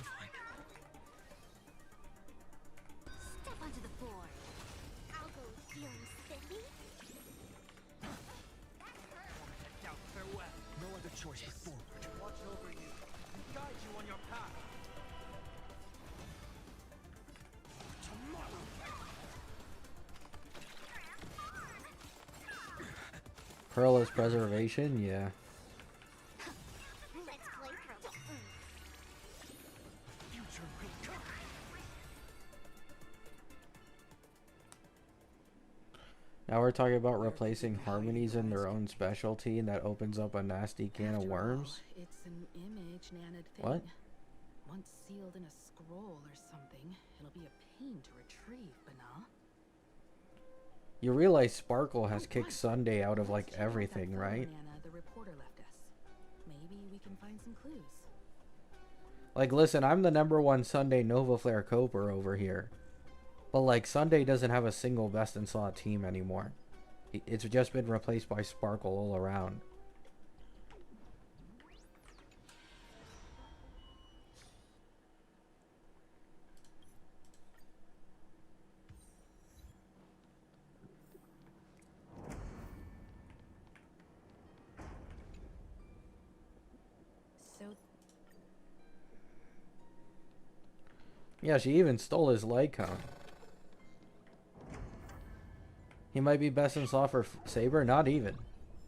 Step onto the floor. I'll go feeling spiffy. Down, farewell. No other choice but forward. Watch over you. Guide you on your path. Pearl's preservation, yeah. Let's play throw. Now we're talking about replacing harmonies in their own specialty, and that opens up a nasty can of worms. It's an image Nana'd thing. What? Once sealed in a scroll or something, it'll be a pain to retrieve, Bana. You realize Sparkle has kicked Sunday out of like everything, right? Nana, the reporter left us. Maybe we can find some clues. Like, listen, I'm the #1 Sunday Nova Flare Coper over here. But, like, Sunday doesn't have a single best-in-slot team anymore. It's just been replaced by Sparkle all around. So Yeah, she even stole his light cone. He might be best in slot for Saber? Not even.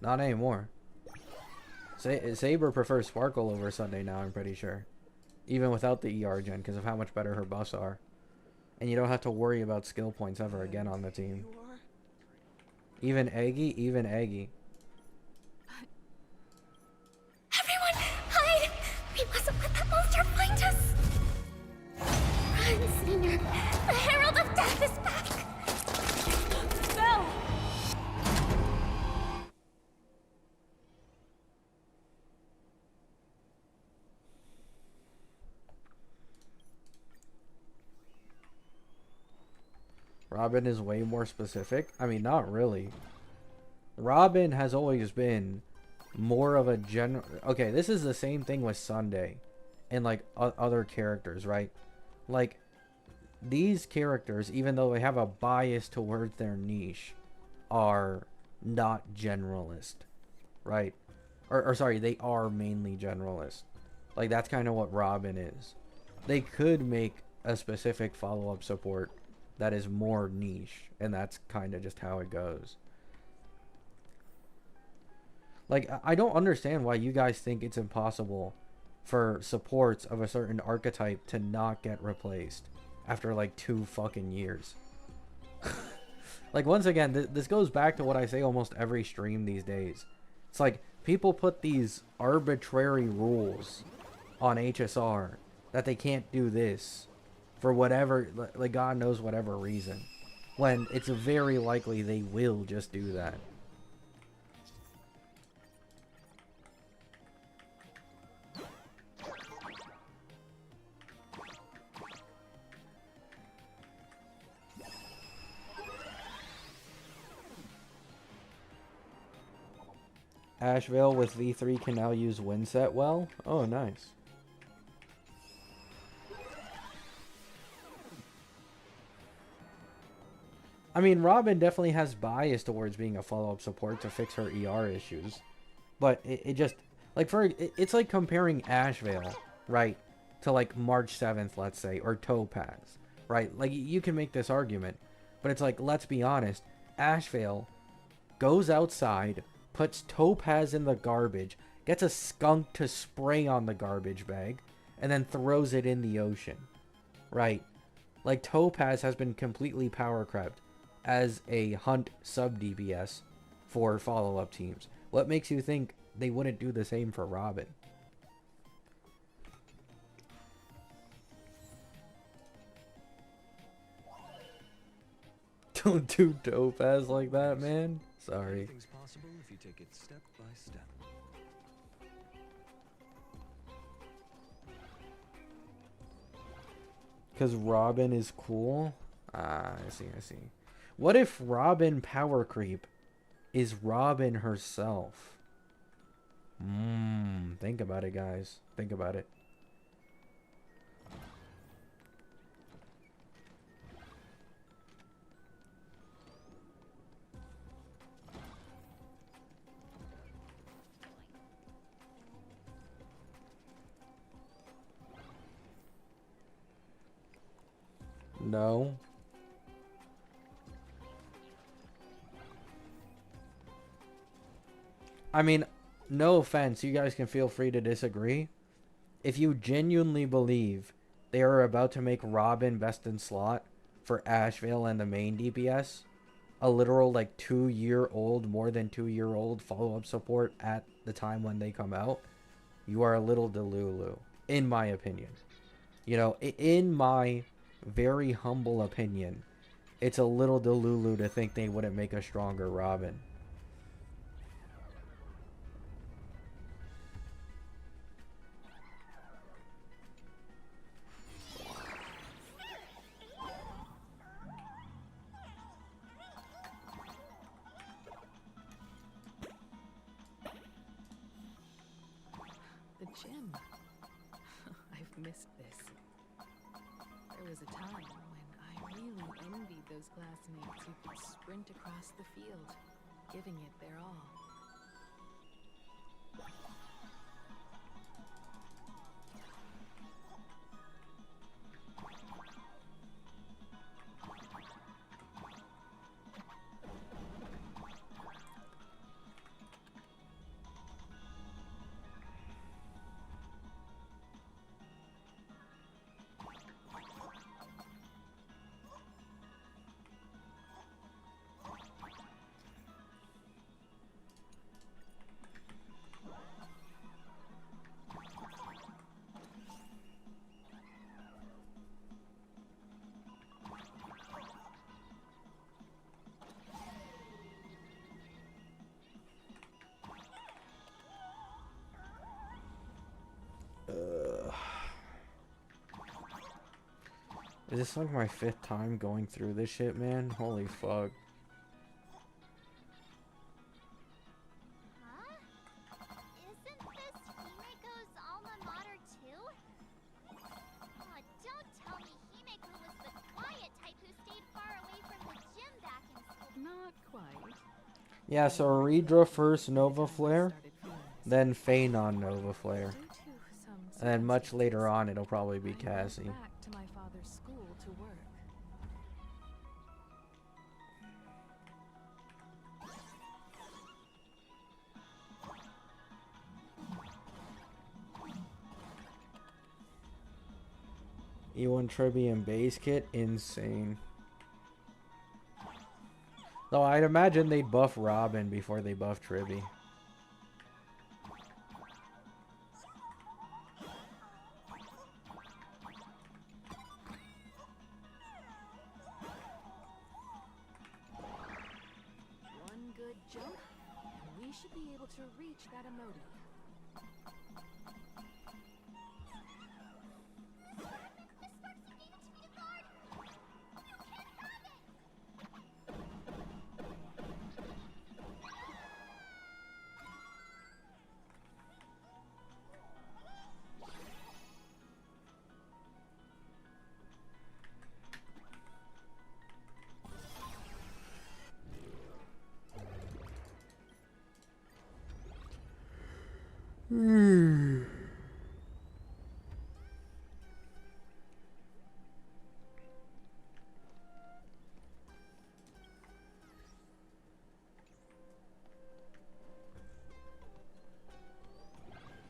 Not anymore. Saber prefers Sparkle over Sunday now, I'm pretty sure. Even without the ER gen, because of how much better her buffs are. And you don't have to worry about skill points ever again on the team. Even Eggy? Even Eggy. Everyone, hide! We mustn't let that monster find us! Run, Senior! The Herald of Death is back! Belle! Robin is way more specific. I mean, not really. Robin has always been more of a general... Okay, this is the same thing with Sunday and, like, other characters, right? Like, these characters, even though they have a bias towards their niche, are not generalist, right? Or sorry, they are mainly generalist. Like, that's kind of what Robin is. They could make a specific follow-up support that is more niche, and that's kind of just how it goes. Like, I don't understand why you guys think it's impossible for supports of a certain archetype to not get replaced after like 2 fucking years. Like, once again, this goes back to what I say almost every stream these days. It's like people put these arbitrary rules on HSR that they can't do this for whatever, like, God knows whatever reason, when it's very likely they will just do that. Asheville with V3 can now use Windset well. Oh, nice. I mean, Robin definitely has bias towards being a follow-up support to fix her ER issues. But it just... Like, it's like comparing Asheville, right, to, like, March 7th, let's say, or Topaz, right? Like, you can make this argument. But it's like, let's be honest. Asheville goes outside, puts Topaz in the garbage, gets a skunk to spray on the garbage bag, and then throws it in the ocean, right? Like, Topaz has been completely power crept as a hunt sub DBS for follow-up teams. What makes you think they wouldn't do the same for Robin? Don't do Topaz like that, man. Sorry. Anything's possible if you take it step by step. Because Robin is cool? Ah, I see, I see. What if Robin power creep is Robin herself? Think about it, guys. Think about it. No. I mean, no offense, you guys can feel free to disagree. If you genuinely believe they are about to make Robin best in slot for Asheville and the main DPS, a literal like 2-year-old, more than 2-year-old follow-up support at the time when they come out, you are a little delulu, in my opinion. You know, in my very humble opinion, it's a little delulu to think they wouldn't make a stronger Robin. The gym. I've missed this. There was a time when I really envied those classmates who could sprint across the field, giving it their all. Is this like my 5th time going through this shit, man? Holy fuck. Huh? Isn't this Himeko's alma mater too? Aw, don't tell me Himeko was the quiet type who stayed far away from the gym back in school. Not quite. Yeah, so Redra first Nova Flare, then Phanon Nova Flare. Due to some And then much circumstances, later on, it'll probably be I went Cassie. back to my father's school to work. E1 Tribbian base kit, insane. Though I'd imagine they'd buff Robin before they buff Tribby. One good jump, and we should be able to reach that emoji.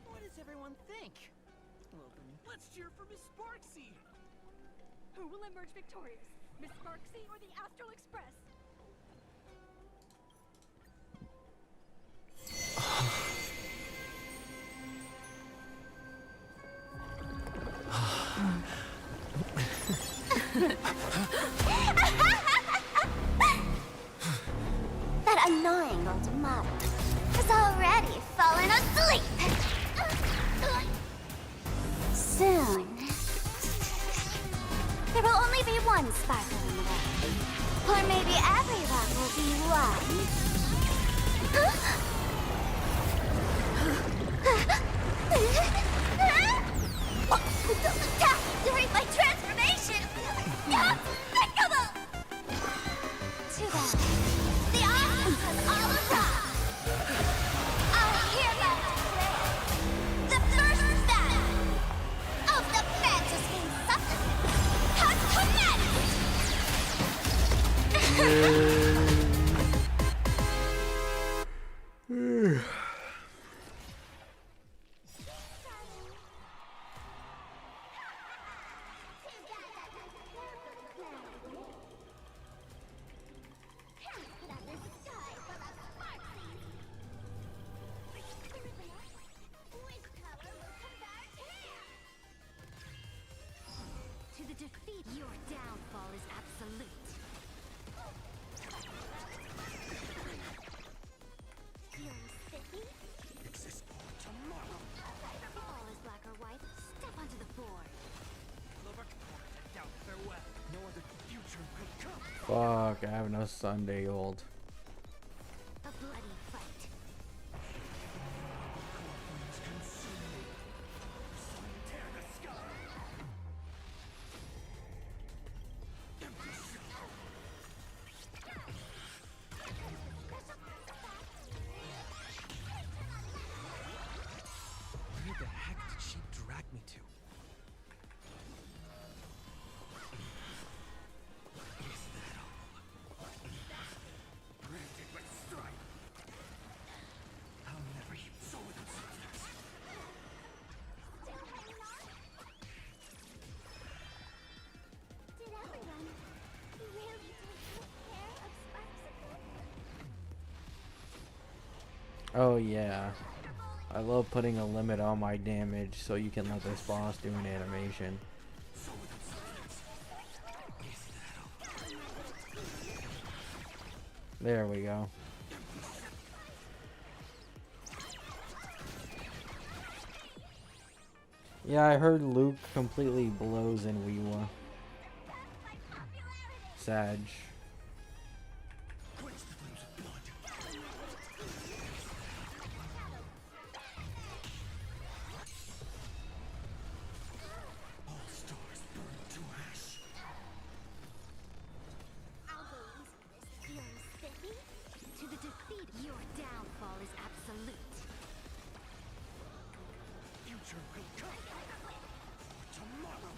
What does everyone think? Well then, let's cheer for Miss Sparksy! Who will emerge victorious? Miss Sparksy or the Astral Express? That annoying old model has already fallen asleep. Soon, there will only be one sparkling rock. Or maybe every rock will be one. Those attacks during my transformation! Despicable! Too bad. The audience has all arrived. I hereby declare the first battle of the Fantasy Supplement has commenced! the defeat. Your downfall is absolute. Feeling sticky? Exist for tomorrow. All is black or white. Step onto the board. Down farewell. No other future could come. Fuck, I have no Sunday old. A bloody fight. Tear the sky. Where the heck did she drag me to? Is that all? Granted by strife. I'll never heap so without substance. Still hanging on? Did everyone really take good care of Sparksicle? Oh yeah. I love putting a limit on my damage so you can let this boss do an animation. There we go. Yeah, I heard Luke completely blows in Weewa. Sag. All stars burn to ash. I'll go easy for this. Feeling sticky? To the defeat. Your downfall is absolute. Future will come. For tomorrow.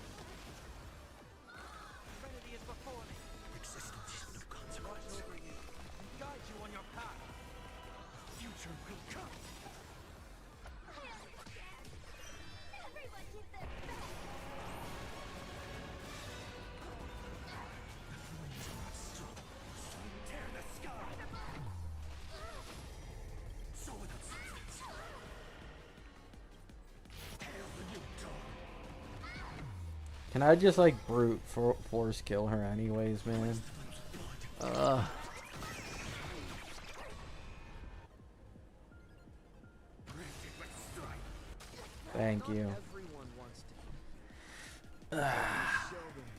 Trinity is before me. Existence has no Watch consequence. over you and guide you on your path. Future will come. I understand. Everyone did their best. The flames are not strong. So tear the sky. So without substance. Hail the new dawn. Can I just like brute force kill her anyways, man? Ugh. Granted by strife. Thank you. Everyone wants to. Show them.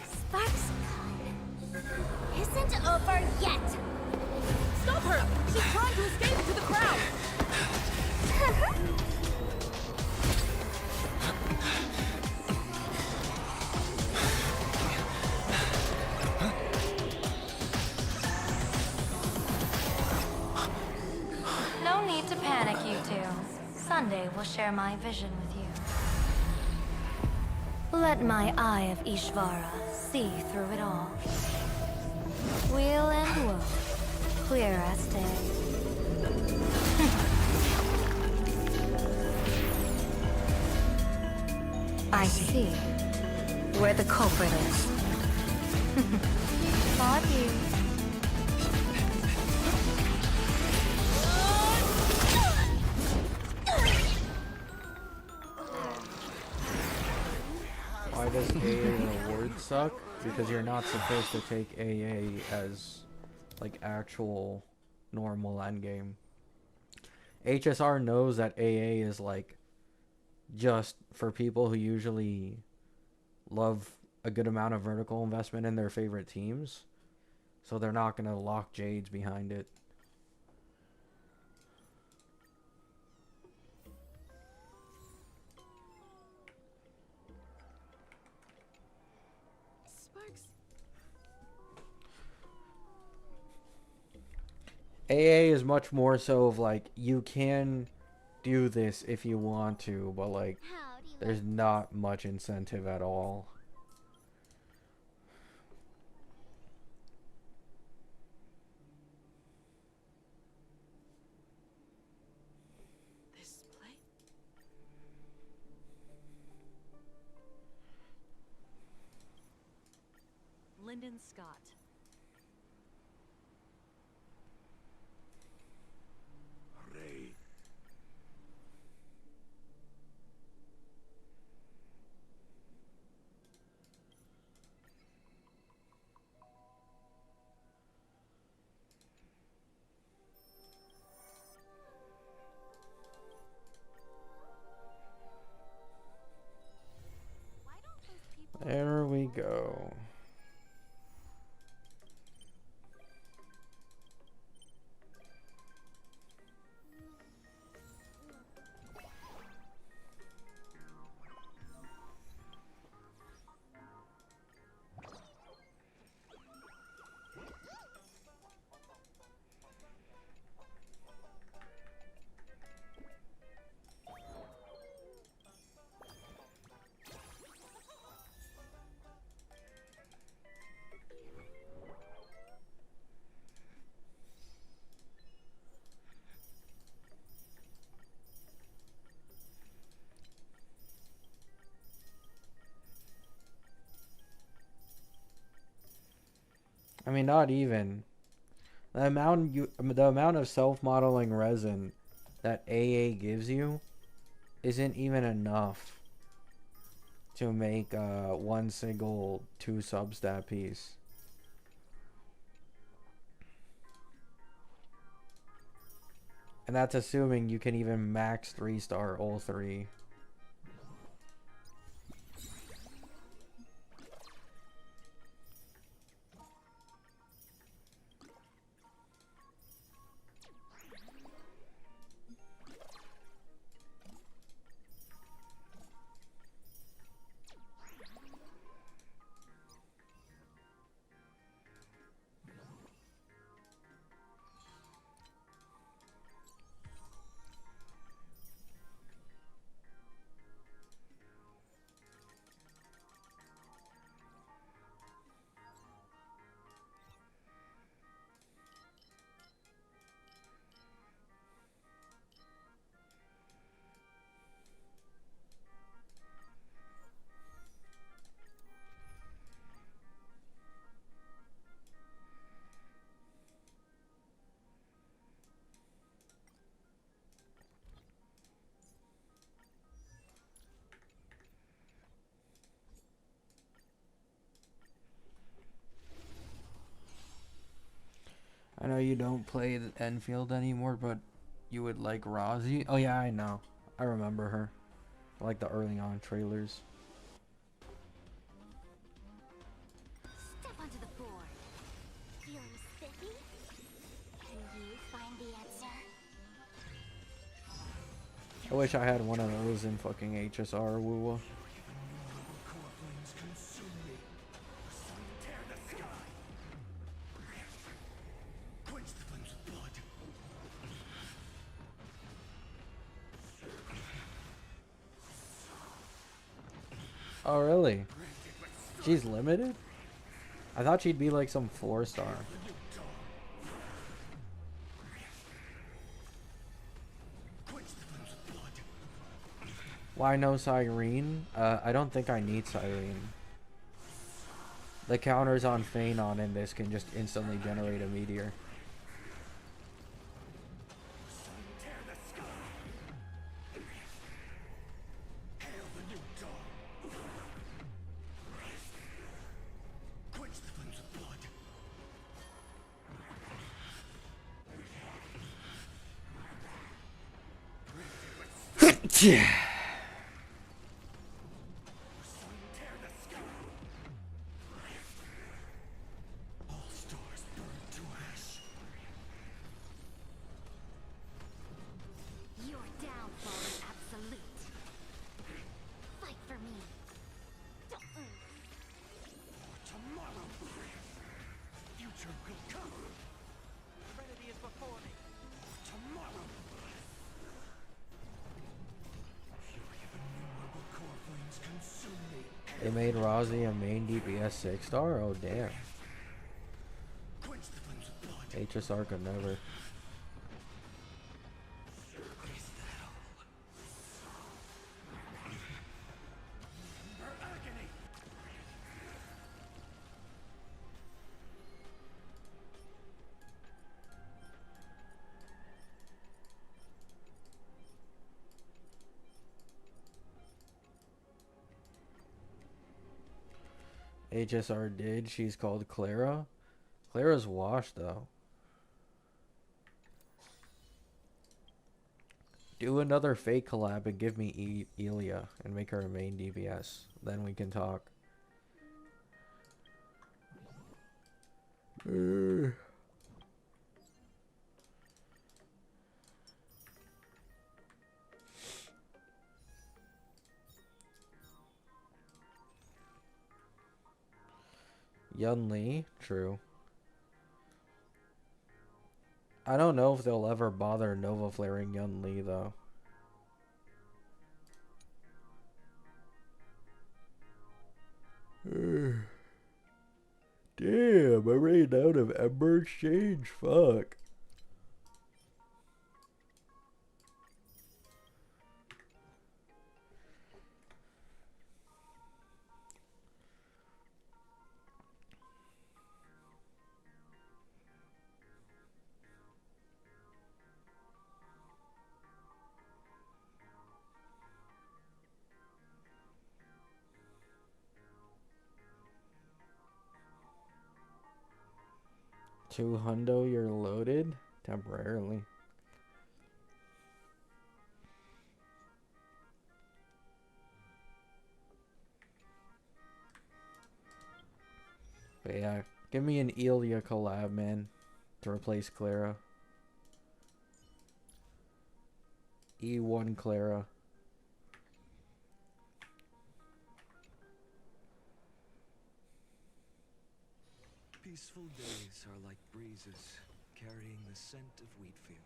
Sparksicle isn't over yet. Stop her! She's trying to escape into the crowd! No need to panic, you two. Sunday will share my vision with you. Let my eye of Ishvara see through it all. Weal and woe, clear as day. I see where the culprit is. Not you. Why does AA reward suck? Because you're not supposed to take AA as like actual normal endgame. HSR knows that AA is like just for people who usually love a good amount of vertical investment in their favorite teams. So they're not going to lock Jades behind it. Sparks. AA is much more so of like, you can do this if you want to, but like, How do you there's not much incentive at all. This play? Lyndon Scott. mean, not even. The amount of self-modeling resin that AA gives you isn't even enough to make one single 2 substat piece. And that's assuming you can even max 3-star all 3. I know you don't play the Enfield anymore, but you would like Rosie. Oh yeah, I know. I remember her. I like the early on trailers. Step onto the board. Feeling spiffy? Can you find the answer? I wish I had one of those in fucking HSR Woo. Oh really? She's limited? I thought she'd be like some 4-star. Why no Cyrene? I don't think I need Cyrene. The counters on Phanon in this can just instantly generate a meteor. Yeah. Your downfall is absolute. Fight for me. Tomorrow, future will come. Trinity is before me. Tomorrow. Fury of innumerable core flames consume me. They made Rosie a main DPS 6-star? Oh damn. Quench the flames of blood. HSR could never. Is that all? For agony. HSR did. She's called Clara. Clara's washed though. Do another fake collab and give me Elia and make her a main DPS. Then we can talk. Yun Li, true. I don't know if they'll ever bother Nova flaring Yun Li though. Damn, I ran out of Ember Exchange. Fuck. $200, you're loaded temporarily. But yeah, give me an Elia collab, man, to replace Clara. E1 Clara. Peaceful days are like breezes carrying the scent of wheat fields.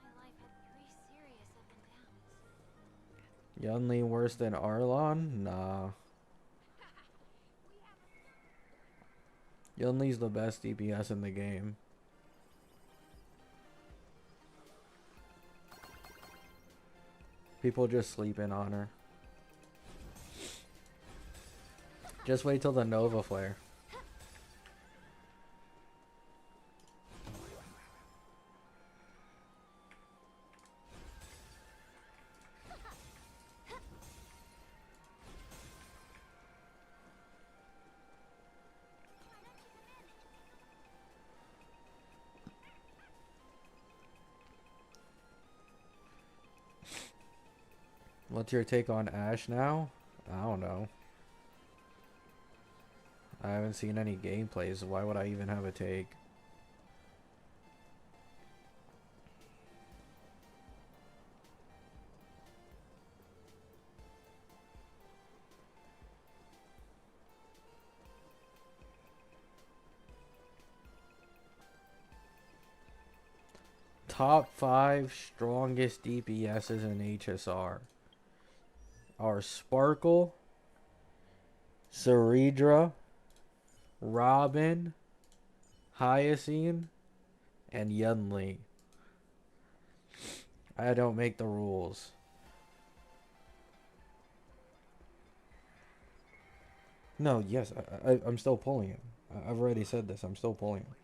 My life had 3 serious up and downs. Yunli worse than Arlon? Nah. Yunli's the best DPS in the game. People just sleeping on her. Just wait till the Nova Flare. What's your take on Ashe now? I don't know. I haven't seen any gameplays. Why would I even have a take? Top 5 strongest DPSs in HSR are Sparkle, Ceridra, Robin, Hyacine, and Yunli. I don't make the rules. No, yes, I'm still pulling him. I've already said this. I'm still pulling him.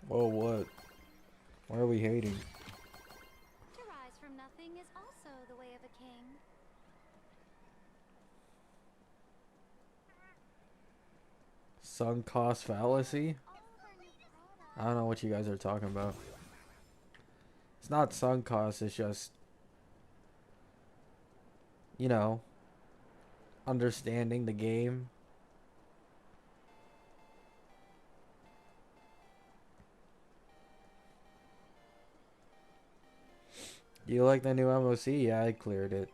Whoa, what? Why are we hating? To rise from nothing is also the way of a king. Sunk cost fallacy? I don't know what you guys are talking about. It's not sunk cost, it's just, you know, understanding the game. Do you like the new MOC? Yeah, I cleared it.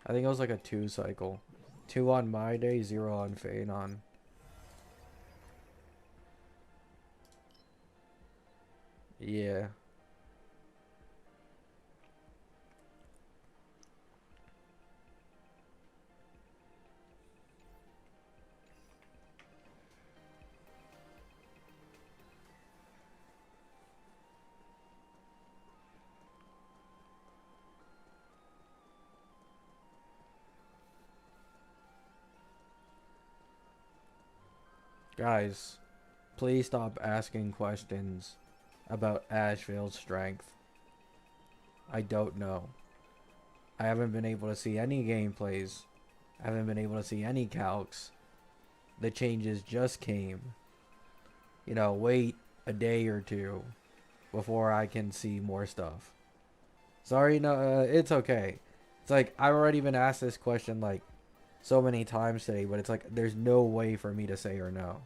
I think it was like a 2 cycle. 2 on my day, 0 on Phanon. Yeah. Guys, please stop asking questions about Asheville's strength. I don't know. I haven't been able to see any gameplays. I haven't been able to see any calcs. The changes just came. You know, wait a day or two before I can see more stuff. Sorry, no, it's okay. It's like, I've already been asked this question like so many times today, but it's like, there's no way for me to say or no.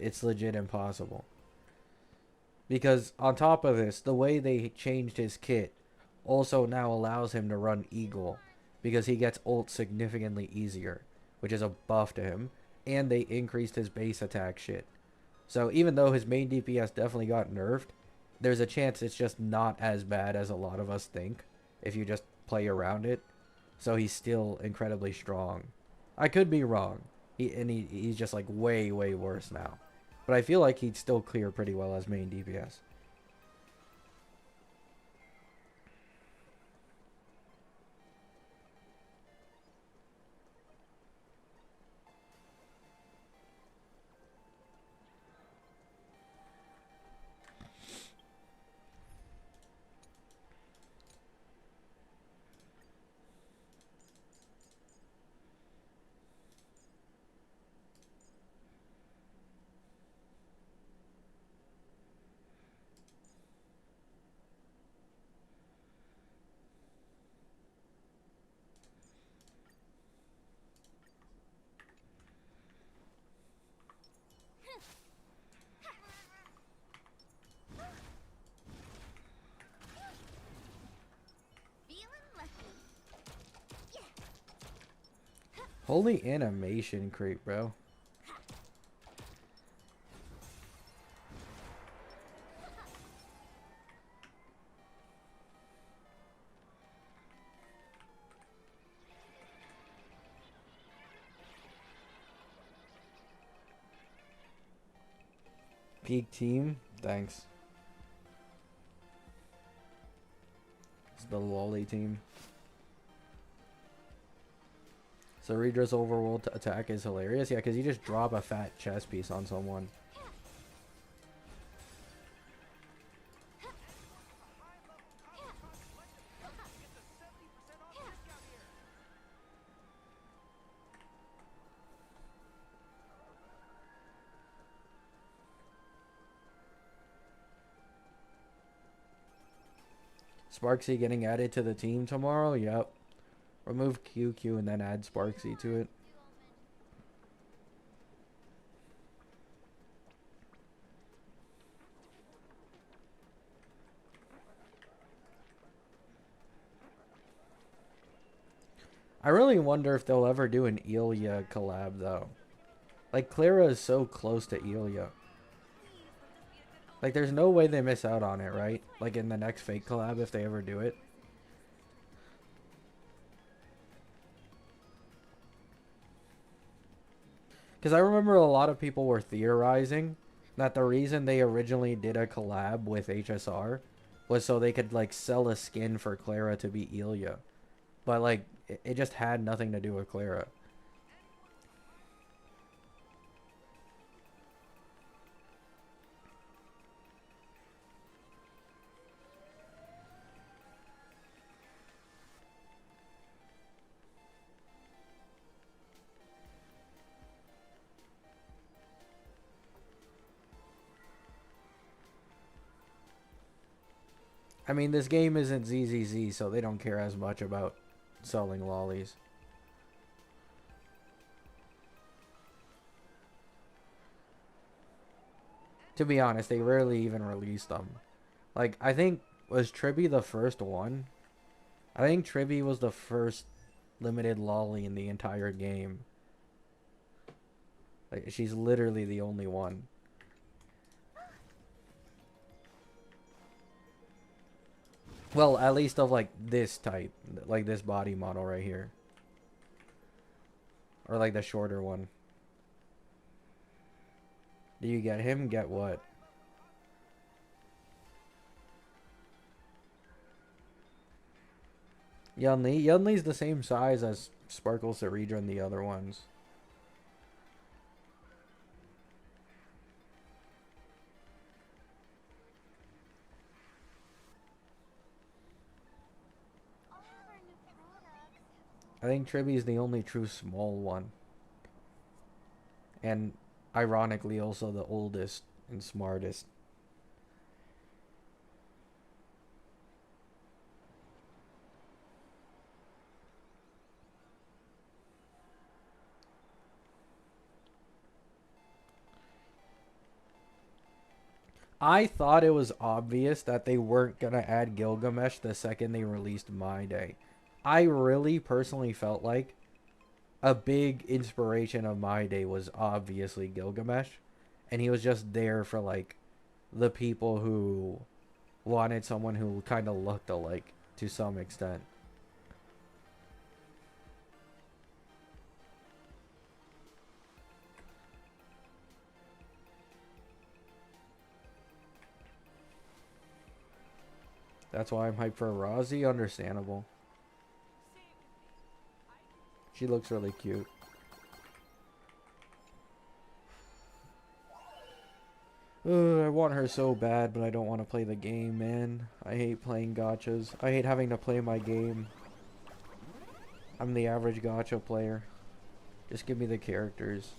It's legit impossible. Because on top of this, the way they changed his kit also now allows him to run Eagle, because he gets ult significantly easier, which is a buff to him, and they increased his base attack shit. So even though his main DPS definitely got nerfed, there's a chance it's just not as bad as a lot of us think if you just play around it. So he's still incredibly strong. I could be wrong. He's just like way worse now. But I feel like he'd still clear pretty well as main DPS. Holy animation creep, bro. Peak team, thanks. It's the lolly team. So Redra's overworld attack is hilarious. Yeah, because you just drop a fat chess piece on someone. Sparksy getting added to the team tomorrow? Yep. Remove QQ and then add Sparksy to it. I really wonder if they'll ever do an Ilya collab though. Like Clara is so close to Ilya. Like there's no way they miss out on it, right? Like in the next fake collab if they ever do it. Because I remember a lot of people were theorizing that the reason they originally did a collab with HSR was so they could like sell a skin for Clara to be Ilya. But like it just had nothing to do with Clara. I mean, this game isn't ZZZ, so they don't care as much about selling lollies. To be honest, they rarely even release them. Like, I think, was Tribby the first one? I think Tribby was the first limited lolly in the entire game. Like, she's literally the only one. Well, at least of like this type, like this body model right here. Or like the shorter one. Do you get him? Get what? Yunli? Yunli's the same size as Sparkles, Ceredra, and the other ones. I think Tribby is the only true small one. And ironically also the oldest and smartest. I thought it was obvious that they weren't going to add Gilgamesh the second they released My Day. I really personally felt like a big inspiration of My Day was obviously Gilgamesh. And he was just there for like the people who wanted someone who kind of looked alike to some extent. That's why I'm hyped for Rozzy. Understandable. She looks really cute. Ugh, I want her so bad, but I don't want to play the game, man. I hate playing gachas. I hate having to play my game. I'm the average gacha player. Just give me the characters.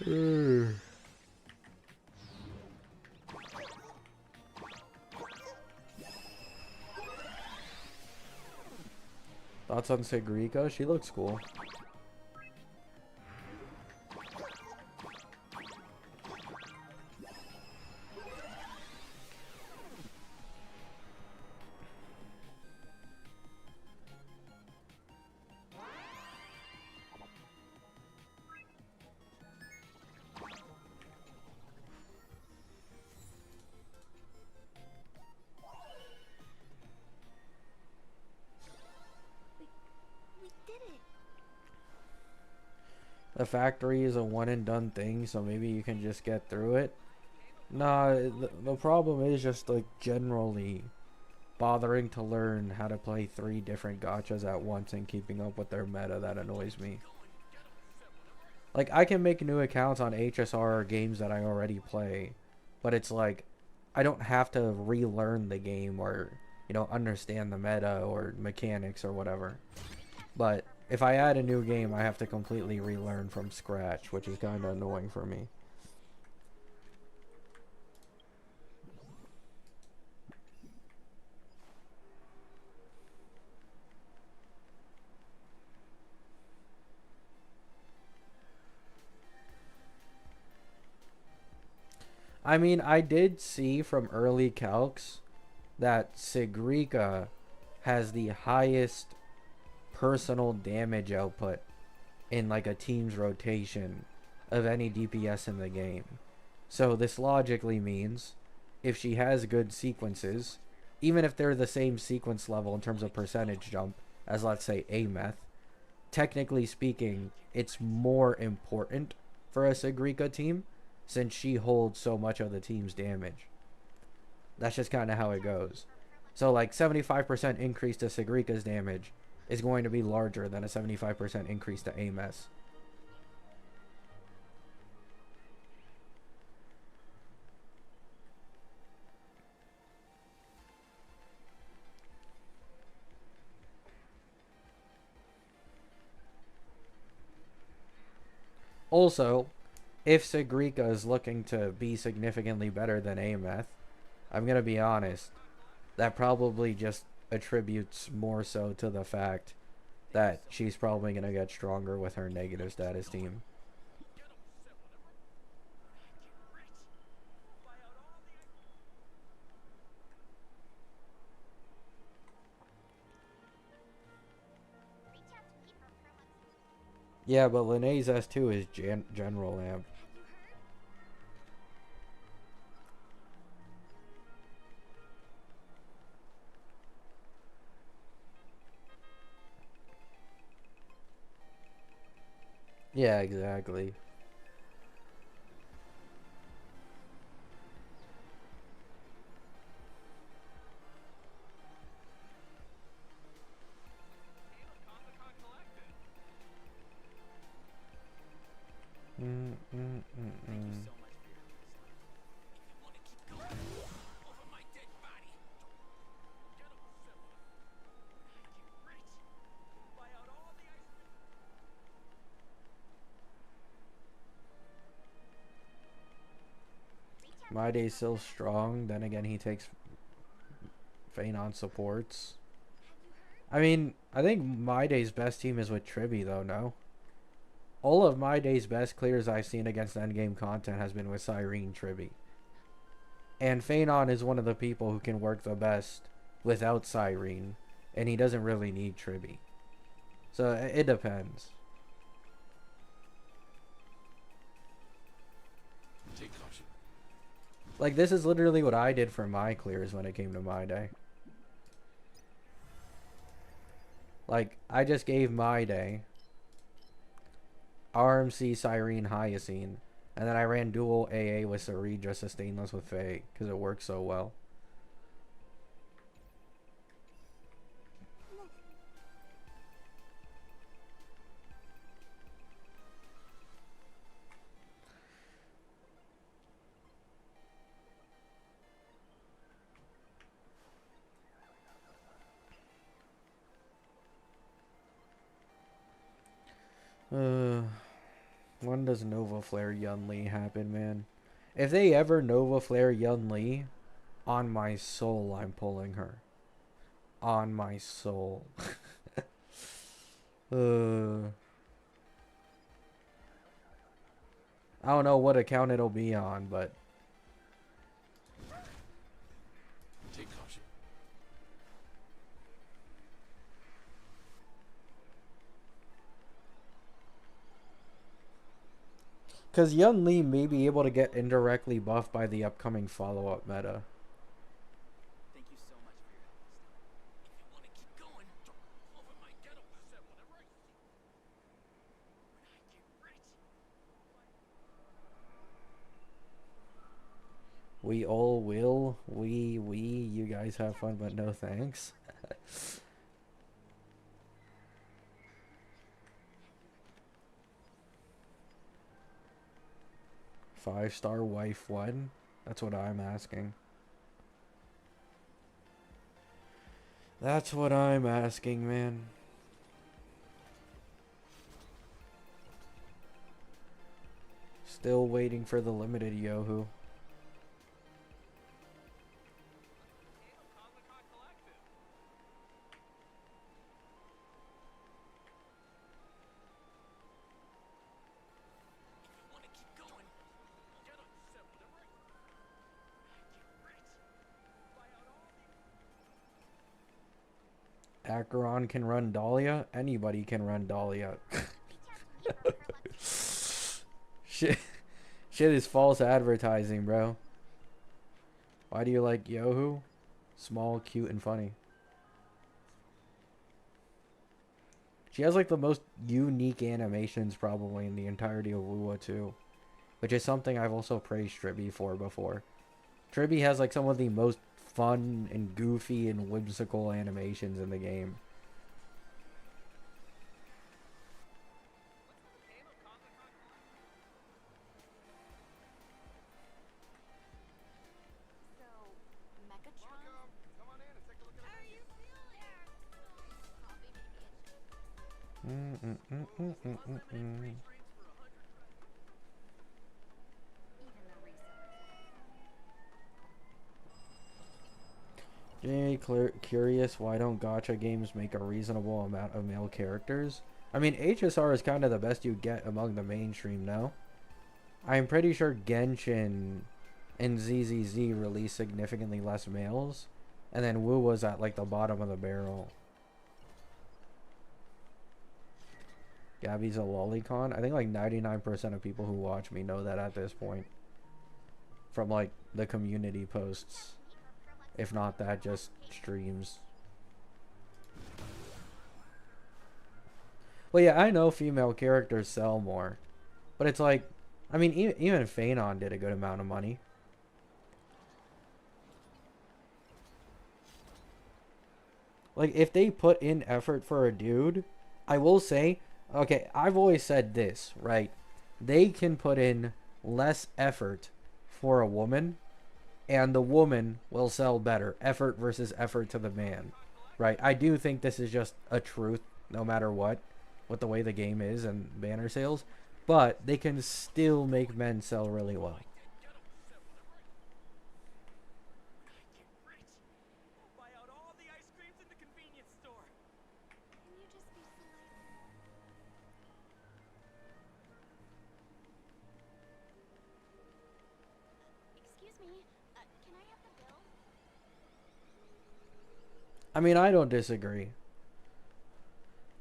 Ugh. Thoughts on Sigrika? She looks cool. the factory is a one and done thing, so maybe you can just get through it. Nah, the problem is just like generally bothering to learn how to play 3 different gachas at once and keeping up with their meta. That annoys me. Like, I can make new accounts on HSR or games that I already play, but it's like I don't have to relearn the game or, you know, understand the meta or mechanics or whatever. But if I add a new game, I have to completely relearn from scratch, which is kind of annoying for me. I mean, I did see from early calcs that Sigrika has the highest personal damage output in like a team's rotation of any DPS in the game. So this logically means if she has good sequences, even if they're the same sequence level in terms of percentage jump as, let's say, Ameth, technically speaking, it's more important for a Sigrika team since she holds so much of the team's damage. That's just kind of how it goes. So like 75% increase to Sigrika's damage is going to be larger than a 75% increase to Ameth's. Also, if Sigrika is looking to be significantly better than Ameth, I'm going to be honest, that probably just attributes more so to the fact that she's probably going to get stronger with her negative status team. Yeah, but Linnea's S2 is general amp. Yeah, exactly. My Day's still strong. Then again, he takes Phanon supports. I mean, I think My Day's best team is with Tribi, though, no? All of My Day's best clears I've seen against endgame content has been with Cyrene Tribi. And Phanon is one of the people who can work the best without Cyrene. And he doesn't really need Tribi. So, it depends. Like, this is literally what I did for my clears when it came to My Day. Like, I just gave My Day RMC, Cyrene, Hyacine, and then I ran dual AA with Sari, just a stainless with Faye, because it works so well. When does Nova Flare Yun Li happen, man? If they ever Nova Flare Yun Li, on my soul, I'm pulling her. On my soul. I don't know what account it'll be on, but because Yun Li may be able to get indirectly buffed by the upcoming follow-up meta. Thank you so much for your help this time. If you want to keep going, over my ghetto set whenever I see. When I get rich, We all will. You guys have fun, but no thanks. 5-star wife one? That's what I'm asking. That's what I'm asking, man. Still waiting for the limited Yohu. Acheron can run Dahlia. Anybody can run Dahlia. Shit is false advertising, bro. Why do you like Yohu? Small, cute, and funny. She has like the most unique animations probably in the entirety of Wuwa too. Which is something I've also praised Tribby for before. Tribby has like some of the most fun and goofy and whimsical animations in the game. Curious, why don't gacha games make a reasonable amount of male characters? I mean, HSR is kind of the best you get among the mainstream now. I'm pretty sure Genshin and ZZZ release significantly less males. And then Wu was at like the bottom of the barrel. Gabby's a lolicon. I think like 99% of people who watch me know that at this point. From like the community posts. If not that, just streams. Well, yeah, I know female characters sell more. But it's like, I mean, even Phanon did a good amount of money. Like, if they put in effort for a dude, I will say, okay, I've always said this, right? They can put in less effort for a woman, and the woman will sell better. Effort versus effort to the man, right? I do think this is just a truth, no matter what the way the game is and banner sales. But they can still make men sell really well. I mean, I don't disagree.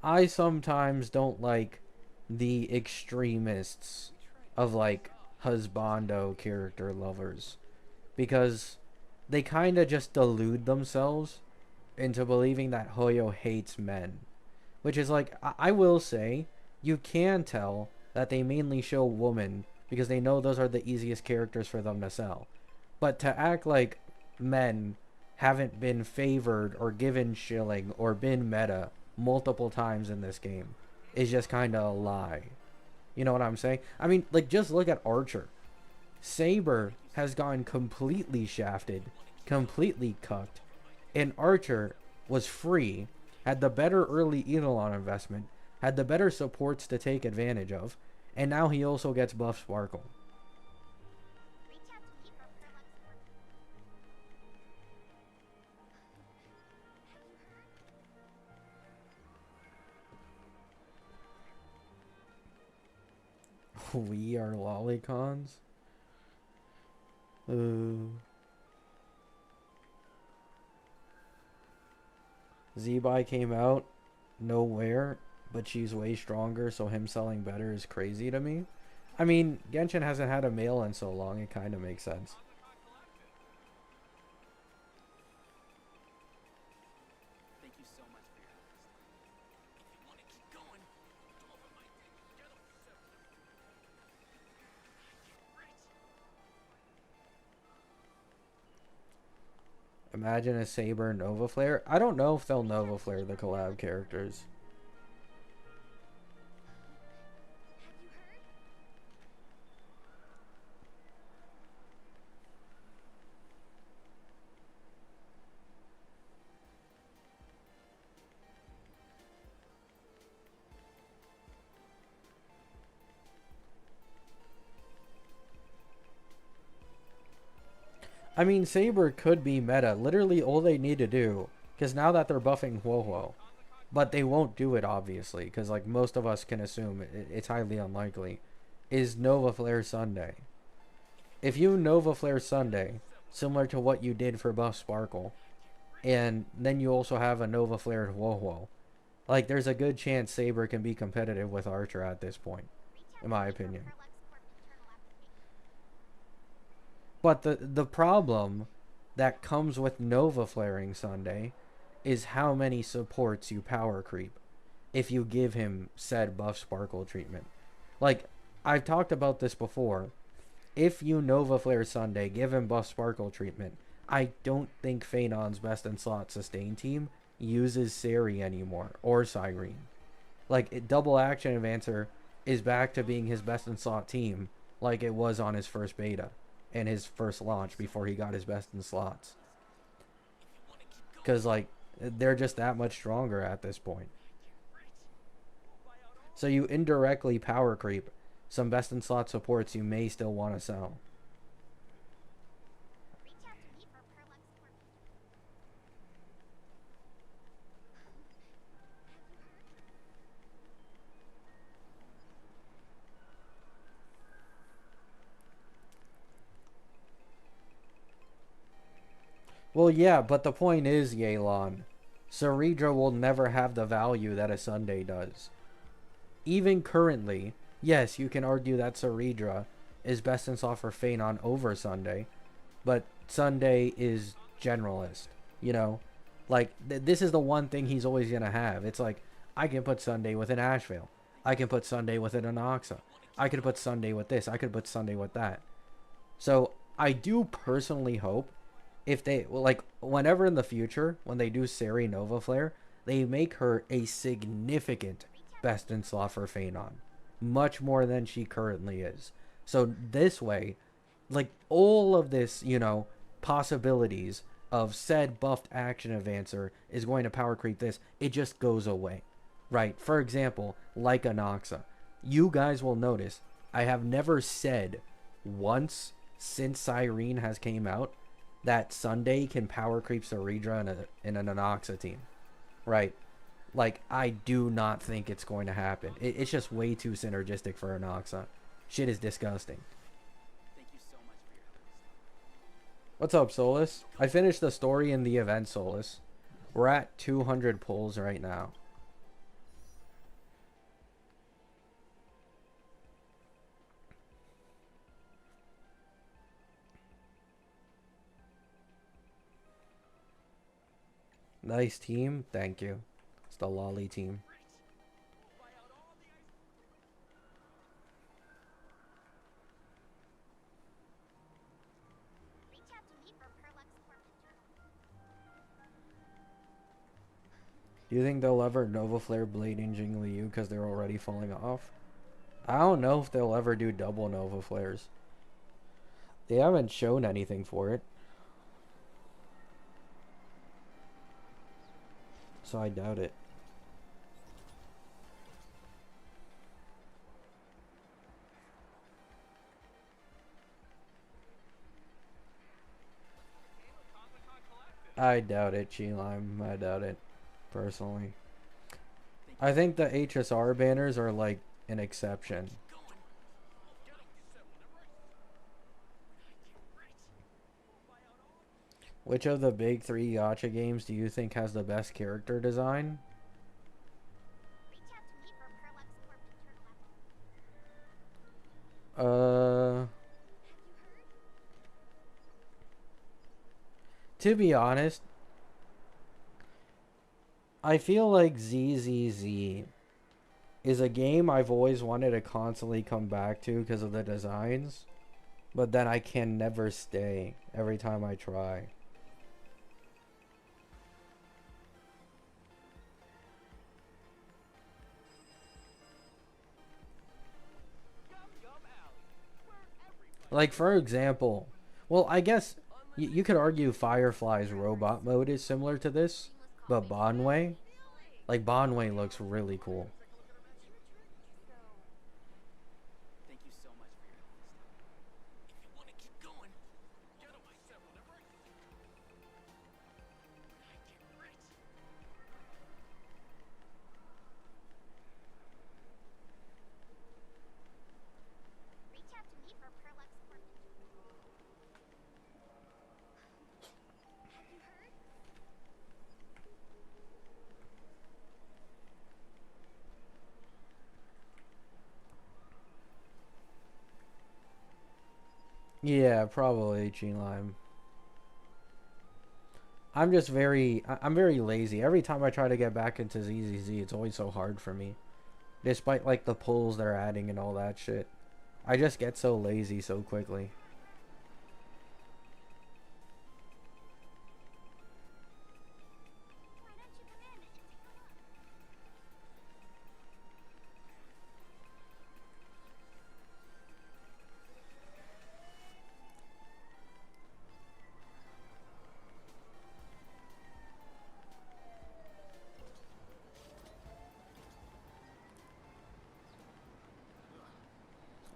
I sometimes don't like the extremists of like husbando character lovers, because they kind of just delude themselves into believing that Hoyo hates men, which is like, I will say, you can tell that they mainly show women because they know those are the easiest characters for them to sell. But to act like men haven't been favored or given shilling or been meta multiple times in this game is just kind of a lie. You know what I'm saying? I mean, like, just look at Archer. Saber has gone completely shafted, completely cucked, and Archer was free, had the better early Eidolon investment, had the better supports to take advantage of, and now he also gets buff Sparkle. We are lolicons? Z-Buy came out nowhere, but she's way stronger, so him selling better is crazy to me. I mean, Genshin hasn't had a male in so long, it kind of makes sense. Imagine a Saber Nova Flare. I don't know if they'll Nova Flare the collab characters. I mean, Saber could be meta. Literally, all they need to do, because now that they're buffing Huohuo, but they won't do it, obviously, because, like, most of us can assume it's highly unlikely, is Nova Flare Sunday. If you Nova Flare Sunday, similar to what you did for Buff Sparkle, and then you also have a Nova Flared Huohuo, like, there's a good chance Saber can be competitive with Archer at this point, in my opinion. But the problem that comes with Nova Flaring Sunday is how many supports you power creep if you give him said Buff Sparkle treatment. Like, I've talked about this before. If you Nova Flare Sunday, give him Buff Sparkle treatment, I don't think Phenon's best in slot sustain team uses Sari anymore, or Cyrene. Like, Double Action Advancer is back to being his best in slot team like it was on his first beta and his first launch before he got his best in slots. Because, like, they're just that much stronger at this point. So you indirectly power creep some best in slot supports you may still want to sell. Well, yeah, but the point is, Yelan, Ceridra will never have the value that a Sunday does. Even currently, yes, you can argue that Ceridra is best in slot for Phenon over Sunday, but Sunday is generalist, you know? Like, this is the one thing he's always going to have. It's like, I can put Sunday with an Ashvale. I can put Sunday with an Anoxa. I could put Sunday with this. I could put Sunday with that. So, I do personally hope if they, like, whenever in the future, when they do Sari Nova Flare, they make her a significant best in slot for Phenon. Much more than she currently is. So this way, like, all of this, you know, possibilities of said buffed action advancer is going to power creep this, it just goes away. Right? For example, like Anoxa. You guys will notice, I have never said once since Cyrene has came out that Sunday can power creep Ceridra in an Anoxa team. Right? Like, I do not think it's going to happen. It's just way too synergistic for Anoxa. Shit is disgusting. Thank you so much for your help. What's up, Solus? I finished the story in the event, Solus. We're at 200 pulls right now. Nice team. Thank you. It's the Lolly team. Do you think they'll ever Nova Flare Blading Jingliu because they're already falling off? I don't know if they'll ever do double Nova Flares. They haven't shown anything for it. So I doubt it. I doubt it, Chi-Lime. I doubt it, personally. I think the HSR banners are like an exception. Which of the big three gacha games do you think has the best character design? To be honest, I feel like ZZZ is a game I've always wanted to constantly come back to because of the designs, but then I can never stay every time I try. Like, for example, well, I guess you could argue Firefly's robot mode is similar to this, but Bonway, like, Bonway looks really cool. Thank you so much for your help this time. If you want to keep going, get on my set whenever I get rich. Reach out to me for Perlex work. Have you heard? Yeah, probably Gene Lime. I'm just I'm very lazy. Every time I try to get back into ZZZ, it's always so hard for me. Despite, like, the pulls they're adding and all that shit. I just get so lazy so quickly. Why don't you come in and take a look?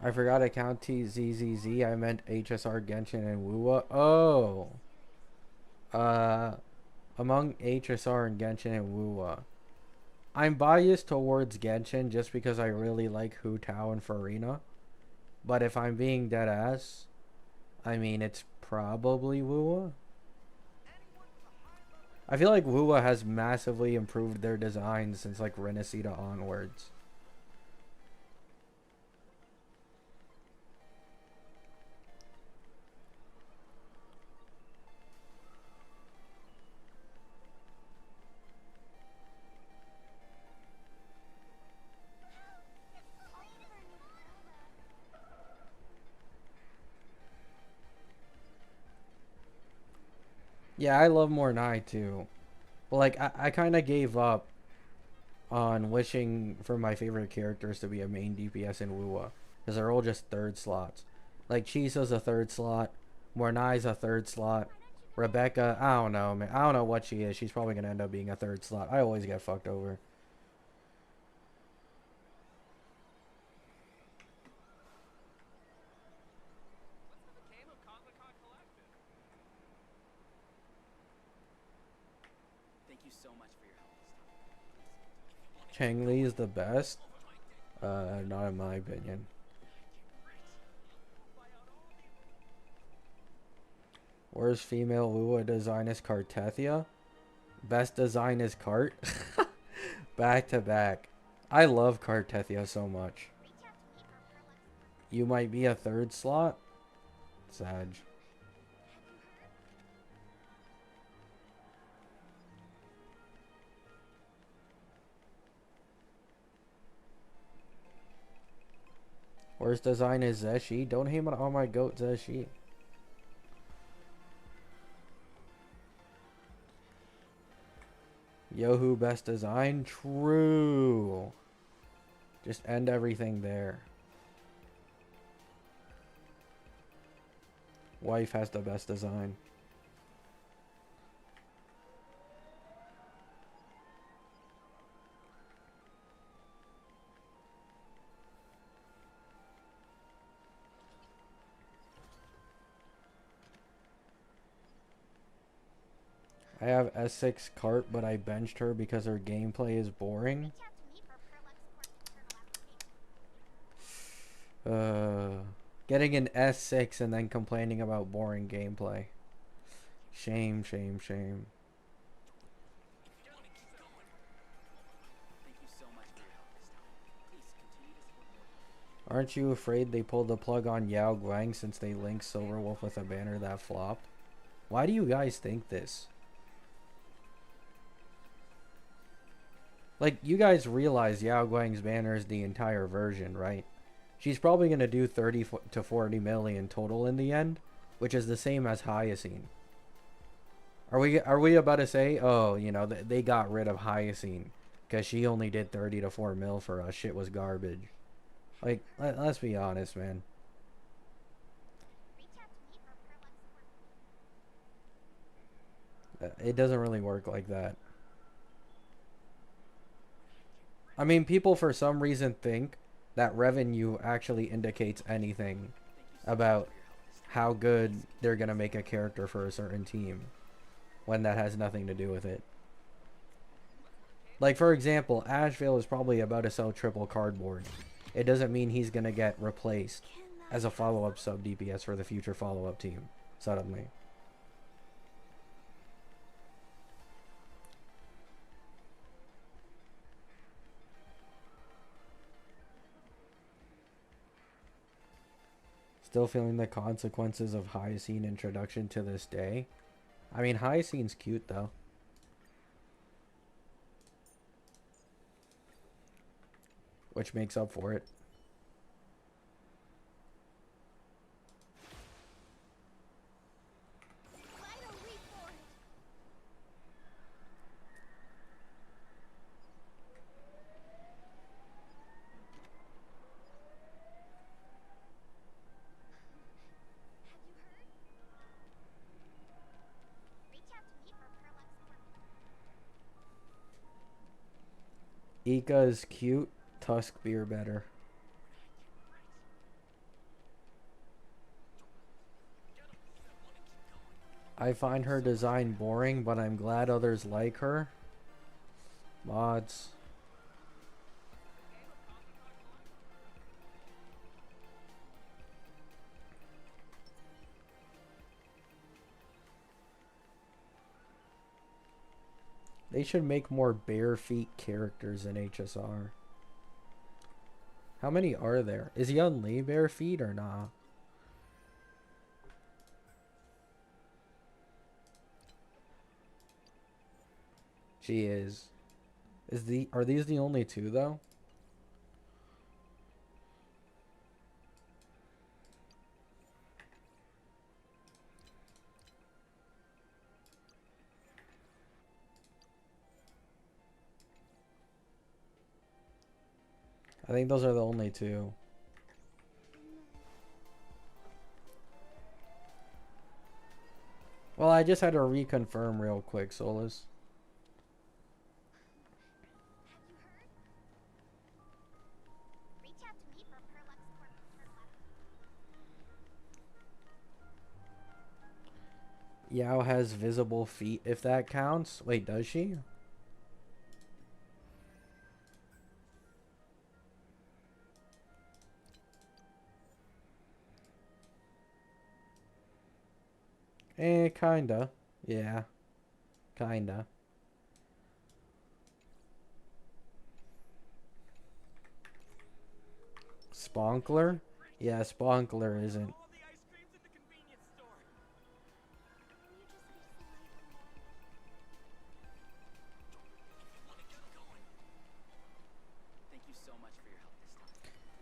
I forgot to count TZZZ. I meant HSR, Genshin, and Wuwa. Oh. Among HSR and Genshin and Wuwa, I'm biased towards Genshin just because I really like Hu Tao and Farina. But if I'm being dead ass, I mean, it's probably Wuwa. I feel like Wuwa has massively improved their design since, like, Renesita onwards. Yeah, I love Mornai too. But, like, I kind of gave up on wishing for my favorite characters to be a main DPS in Wuwa. Because they're all just third slots. Like, Chisa's a third slot. Mornai's a third slot. Rebecca, I don't know, man. I don't know what she is. She's probably going to end up being a third slot. I always get fucked over. Thank you so much for your help this time. Chang Li is the best? Not in my opinion. Worst female Wuwa design is Cartethia. Best design is Cart. Back to back. I love Cartethia so much. You might be a third slot? Sag. Worst design is Zeshi. Don't hate on my goat Zeshi. Yohu best design? True. Just end everything there. Wife has the best design. I have S6 cart, but I benched her because her gameplay is boring. Getting an S6 and then complaining about boring gameplay. Shame, shame, shame. Aren't you afraid they pulled the plug on Yao Guang since they linked Silverwolf with a banner that flopped? Why do you guys think this? Like, you guys realize Yao Guang's banner is the entire version, right? She's probably going to do 30 to 40 million total in the end, which is the same as Hyacine. Are we about to say, oh, you know, they got rid of Hyacine because she only did 30 to 4 mil for us. Shit was garbage. Like, let's be honest, man. It doesn't really work like that. I mean, people for some reason think that revenue actually indicates anything about how good they're going to make a character for a certain team, when that has nothing to do with it. Like, for example, Asheville is probably about to sell triple cardboard. It doesn't mean he's going to get replaced as a follow-up sub DPS for the future follow-up team, suddenly. Still feeling the consequences of Hyacine introduction to this day. I mean, Hyacine's cute, though. Which makes up for it. Ika is cute. Tusk beer better. I find her design boring, but I'm glad others like her. Mods. They should make more bare feet characters in HSR. How many are there? Is Yun Li bare feet or nah? She is. Are these the only two though? I think those are the only two. Well, I just had to reconfirm real quick, Solus. Yao has visible feet, if that counts. Wait, does she? Kinda. Yeah. Kinda. Sponkler? Yeah, Sponkler isn't.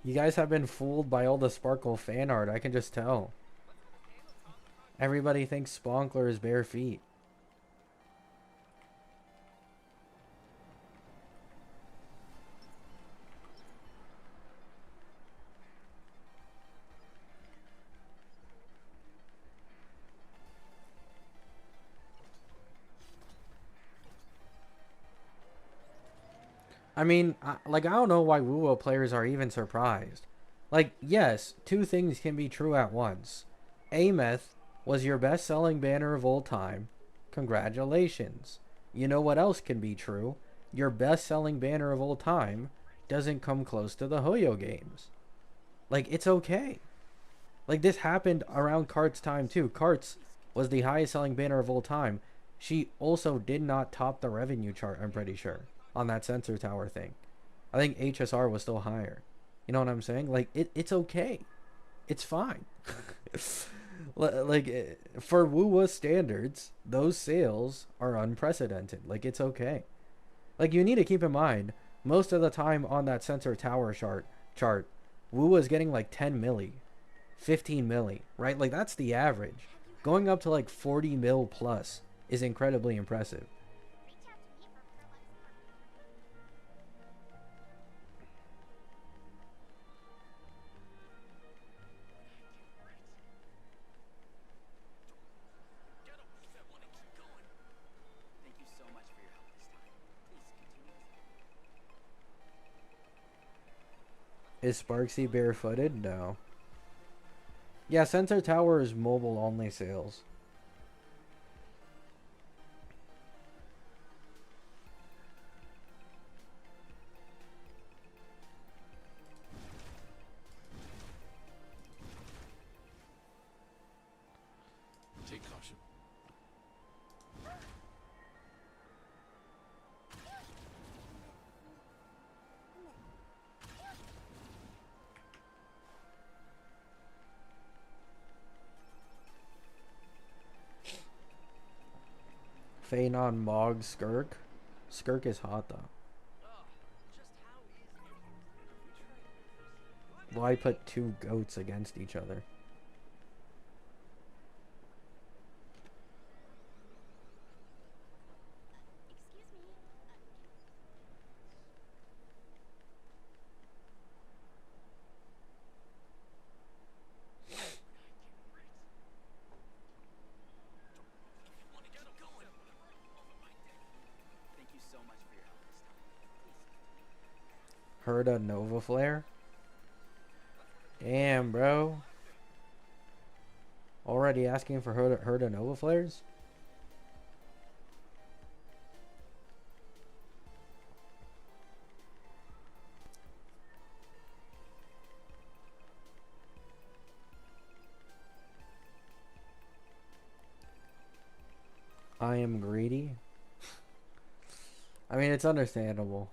You guys have been fooled by all the Sparkle fan art, I can just tell. Everybody thinks Sponkler is bare feet. I mean, I don't know why Wuwo players are even surprised. Like, yes, two things can be true at once. Ameth was your best-selling banner of all time. Congratulations. You know what else can be true? Your best-selling banner of all time doesn't come close to the Hoyo games. Like, it's okay. Like, this happened around Kart's time, too. Kart's was the highest-selling banner of all time. She also did not top the revenue chart, I'm pretty sure, on that sensor tower thing. I think HSR was still higher. You know what I'm saying? Like, it's okay. It's fine. Like, for Wuwa standards, those sales are unprecedented. Like, it's okay. Like, you need to keep in mind, most of the time on that sensor tower chart, Wuwa's getting like 10 milli, 15 milli, right? Like, that's the average. Going up to like 40 mil plus is incredibly impressive. Is Sparksy barefooted? No. Yeah, Sensor Tower is mobile only sales. Take caution. Phanon, Mog, Skirk. Skirk is hot though. Why put two goats against each other? Heard a Nova Flare? Damn, bro. Already asking for heard a Nova Flares? I am greedy. I mean, it's understandable.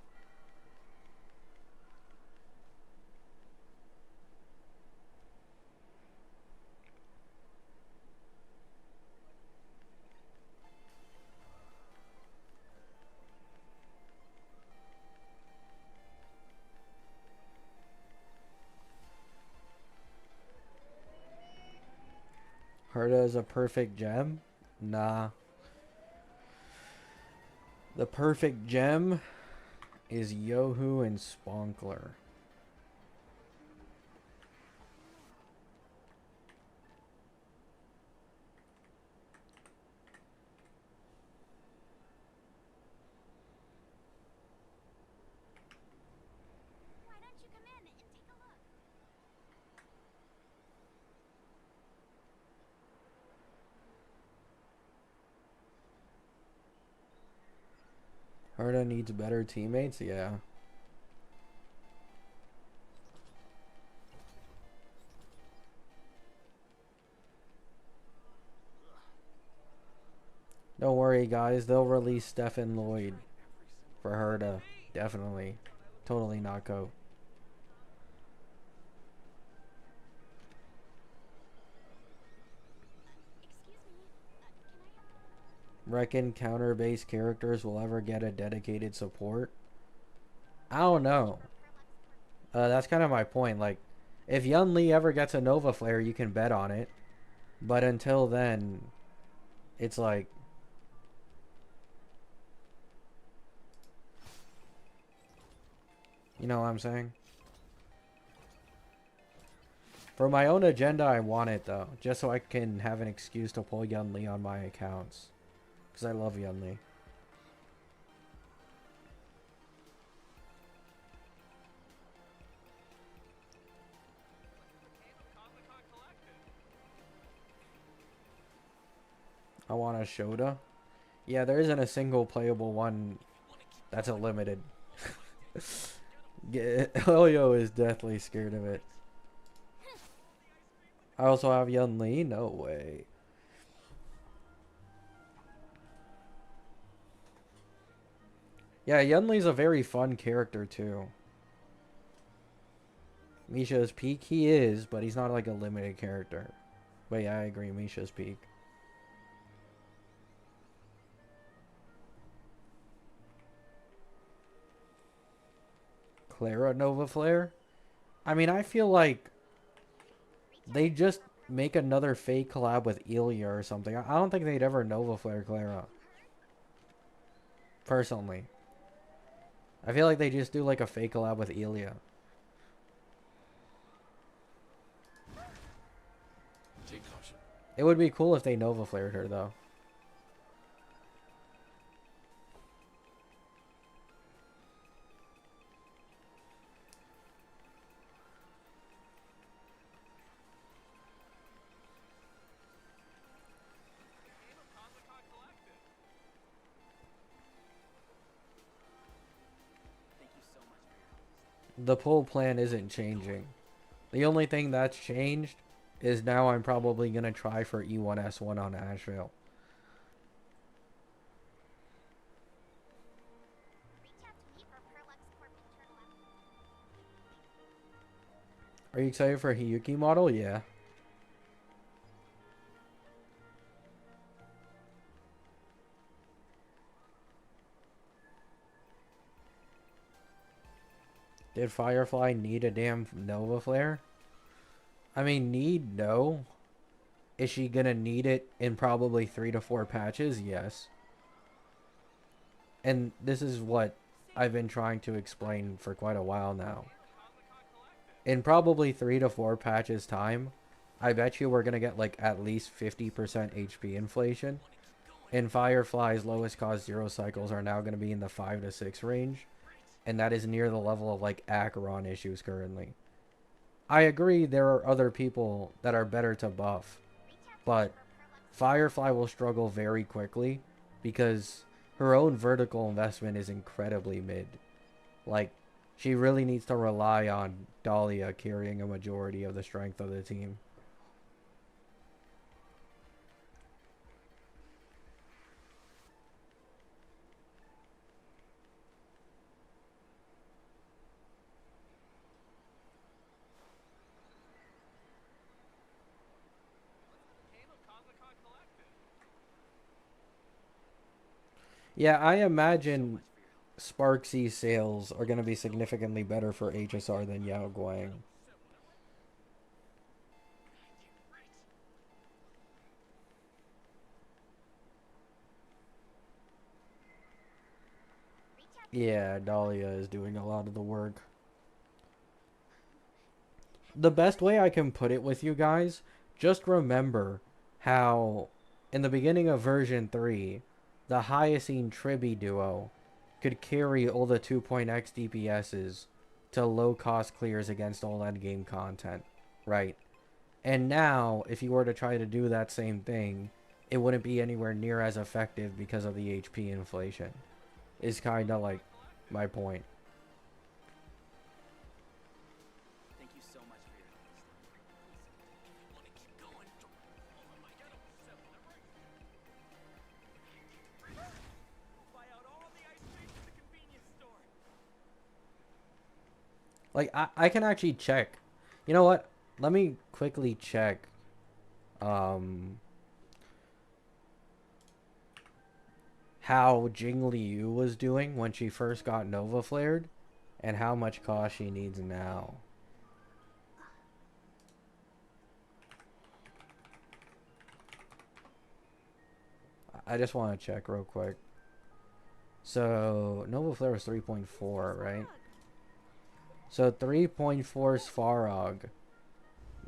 Herda is a perfect gem? Nah. The perfect gem is Yohu and Sponkler. Why don't you come in and take a look? Herda needs better teammates? Yeah. Don't worry, guys. They'll release Stephen Lloyd for Herda. Definitely. Totally not go. Reckon counter-based characters will ever get a dedicated support? I don't know. That's kind of my point. Like, if Yun Li ever gets a Nova Flare, you can bet on it. But until then, it's like... You know what I'm saying? For my own agenda, I want it, though. Just so I can have an excuse to pull Yun Li on my accounts. Because I love Yun Li. I want a Shoda. Yeah, there isn't a single playable one that's a limited. Elio is deathly scared of it. I also have Yun Li? No way. Yeah, Yun Li's a very fun character too. Misha's peak? He is, but he's not like a limited character. But yeah, I agree, Misha's peak. Clara Nova Flare? I mean, I feel like they just make another fake collab with Ilya or something. I don't think they'd ever Nova Flare Clara. Personally. I feel like they just do like a fake collab with Ilya. Take caution. It would be cool if they Nova Flared her though. the pull plan isn't changing. The only thing that's changed is now I'm probably going to try for E1S1 on Asheville. Are you excited for a Hiyuki model? Yeah. Did Firefly need a damn Nova Flare? I mean, need, no. Is she gonna need it in probably 3 to 4 patches? Yes. And this is what I've been trying to explain for quite a while now. In probably 3 to 4 patches time, I bet you we're gonna get like at least 50% HP inflation. And Firefly's lowest cost 0 cycles are now gonna be in the 5 to 6 range. And that is near the level of like Acheron issues currently. I agree there are other people that are better to buff, but Firefly will struggle very quickly because her own vertical investment is incredibly mid. Like, she really needs to rely on Dahlia carrying a majority of the strength of the team. Yeah, I imagine Sparksy sales are going to be significantly better for HSR than Yao Guang. Yeah, Dahlia is doing a lot of the work. The best way I can put it with you guys, just remember how in the beginning of version 3, the Hyacine Tribi duo could carry all the 2.x DPSs to low cost clears against all endgame content, right? And now, if you were to try to do that same thing, it wouldn't be anywhere near as effective because of the HP inflation. Is kind of like my point. Thank you so much for your honesty. You want to keep going? Oh my God, buy out all the ice cream at the convenience store. Like, I can actually check. You know what? Let me quickly check. How Jing Liu was doing when she first got Nova Flared, and how much cost she needs now. I just want to check real quick. So, Nova Flare was 3.4, right? So, 3.4 Svarog.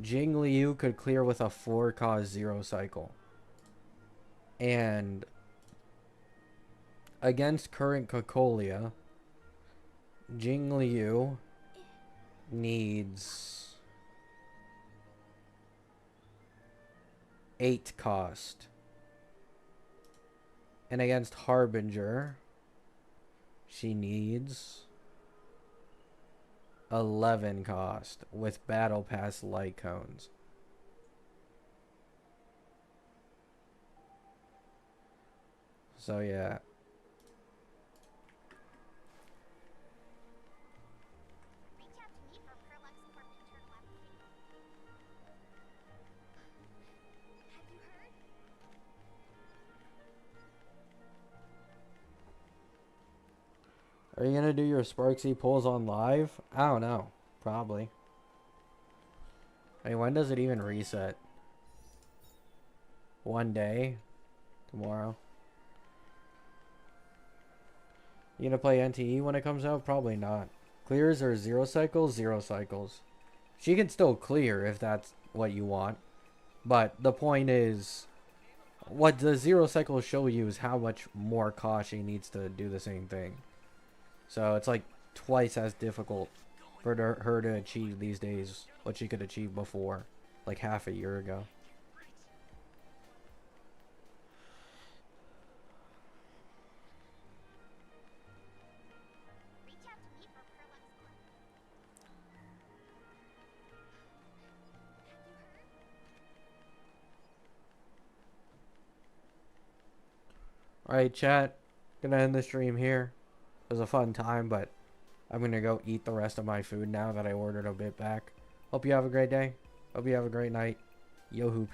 Jing Liu could clear with a 4 cause 0 cycle. And against current Cocolia, Jing Liu needs 8 cost. And against Harbinger, she needs 11 cost with Battle Pass light cones. So yeah. Are you gonna do your Sparksy pulls on live? I don't know. Probably. I mean, when does it even reset? One day? Tomorrow? You gonna play NTE when it comes out? Probably not. Clears are 0 cycles, 0 cycles. She can still clear if that's what you want. But the point is, what the 0 cycles show you is how much more cost she needs to do the same thing. So it's like twice as difficult for her to achieve these days what she could achieve before, like half a year ago. Alright, chat. Gonna end the stream here. It was a fun time, but I'm gonna go eat the rest of my food now that I ordered a bit back. Hope you have a great day. Hope you have a great night. Yo, hoopy.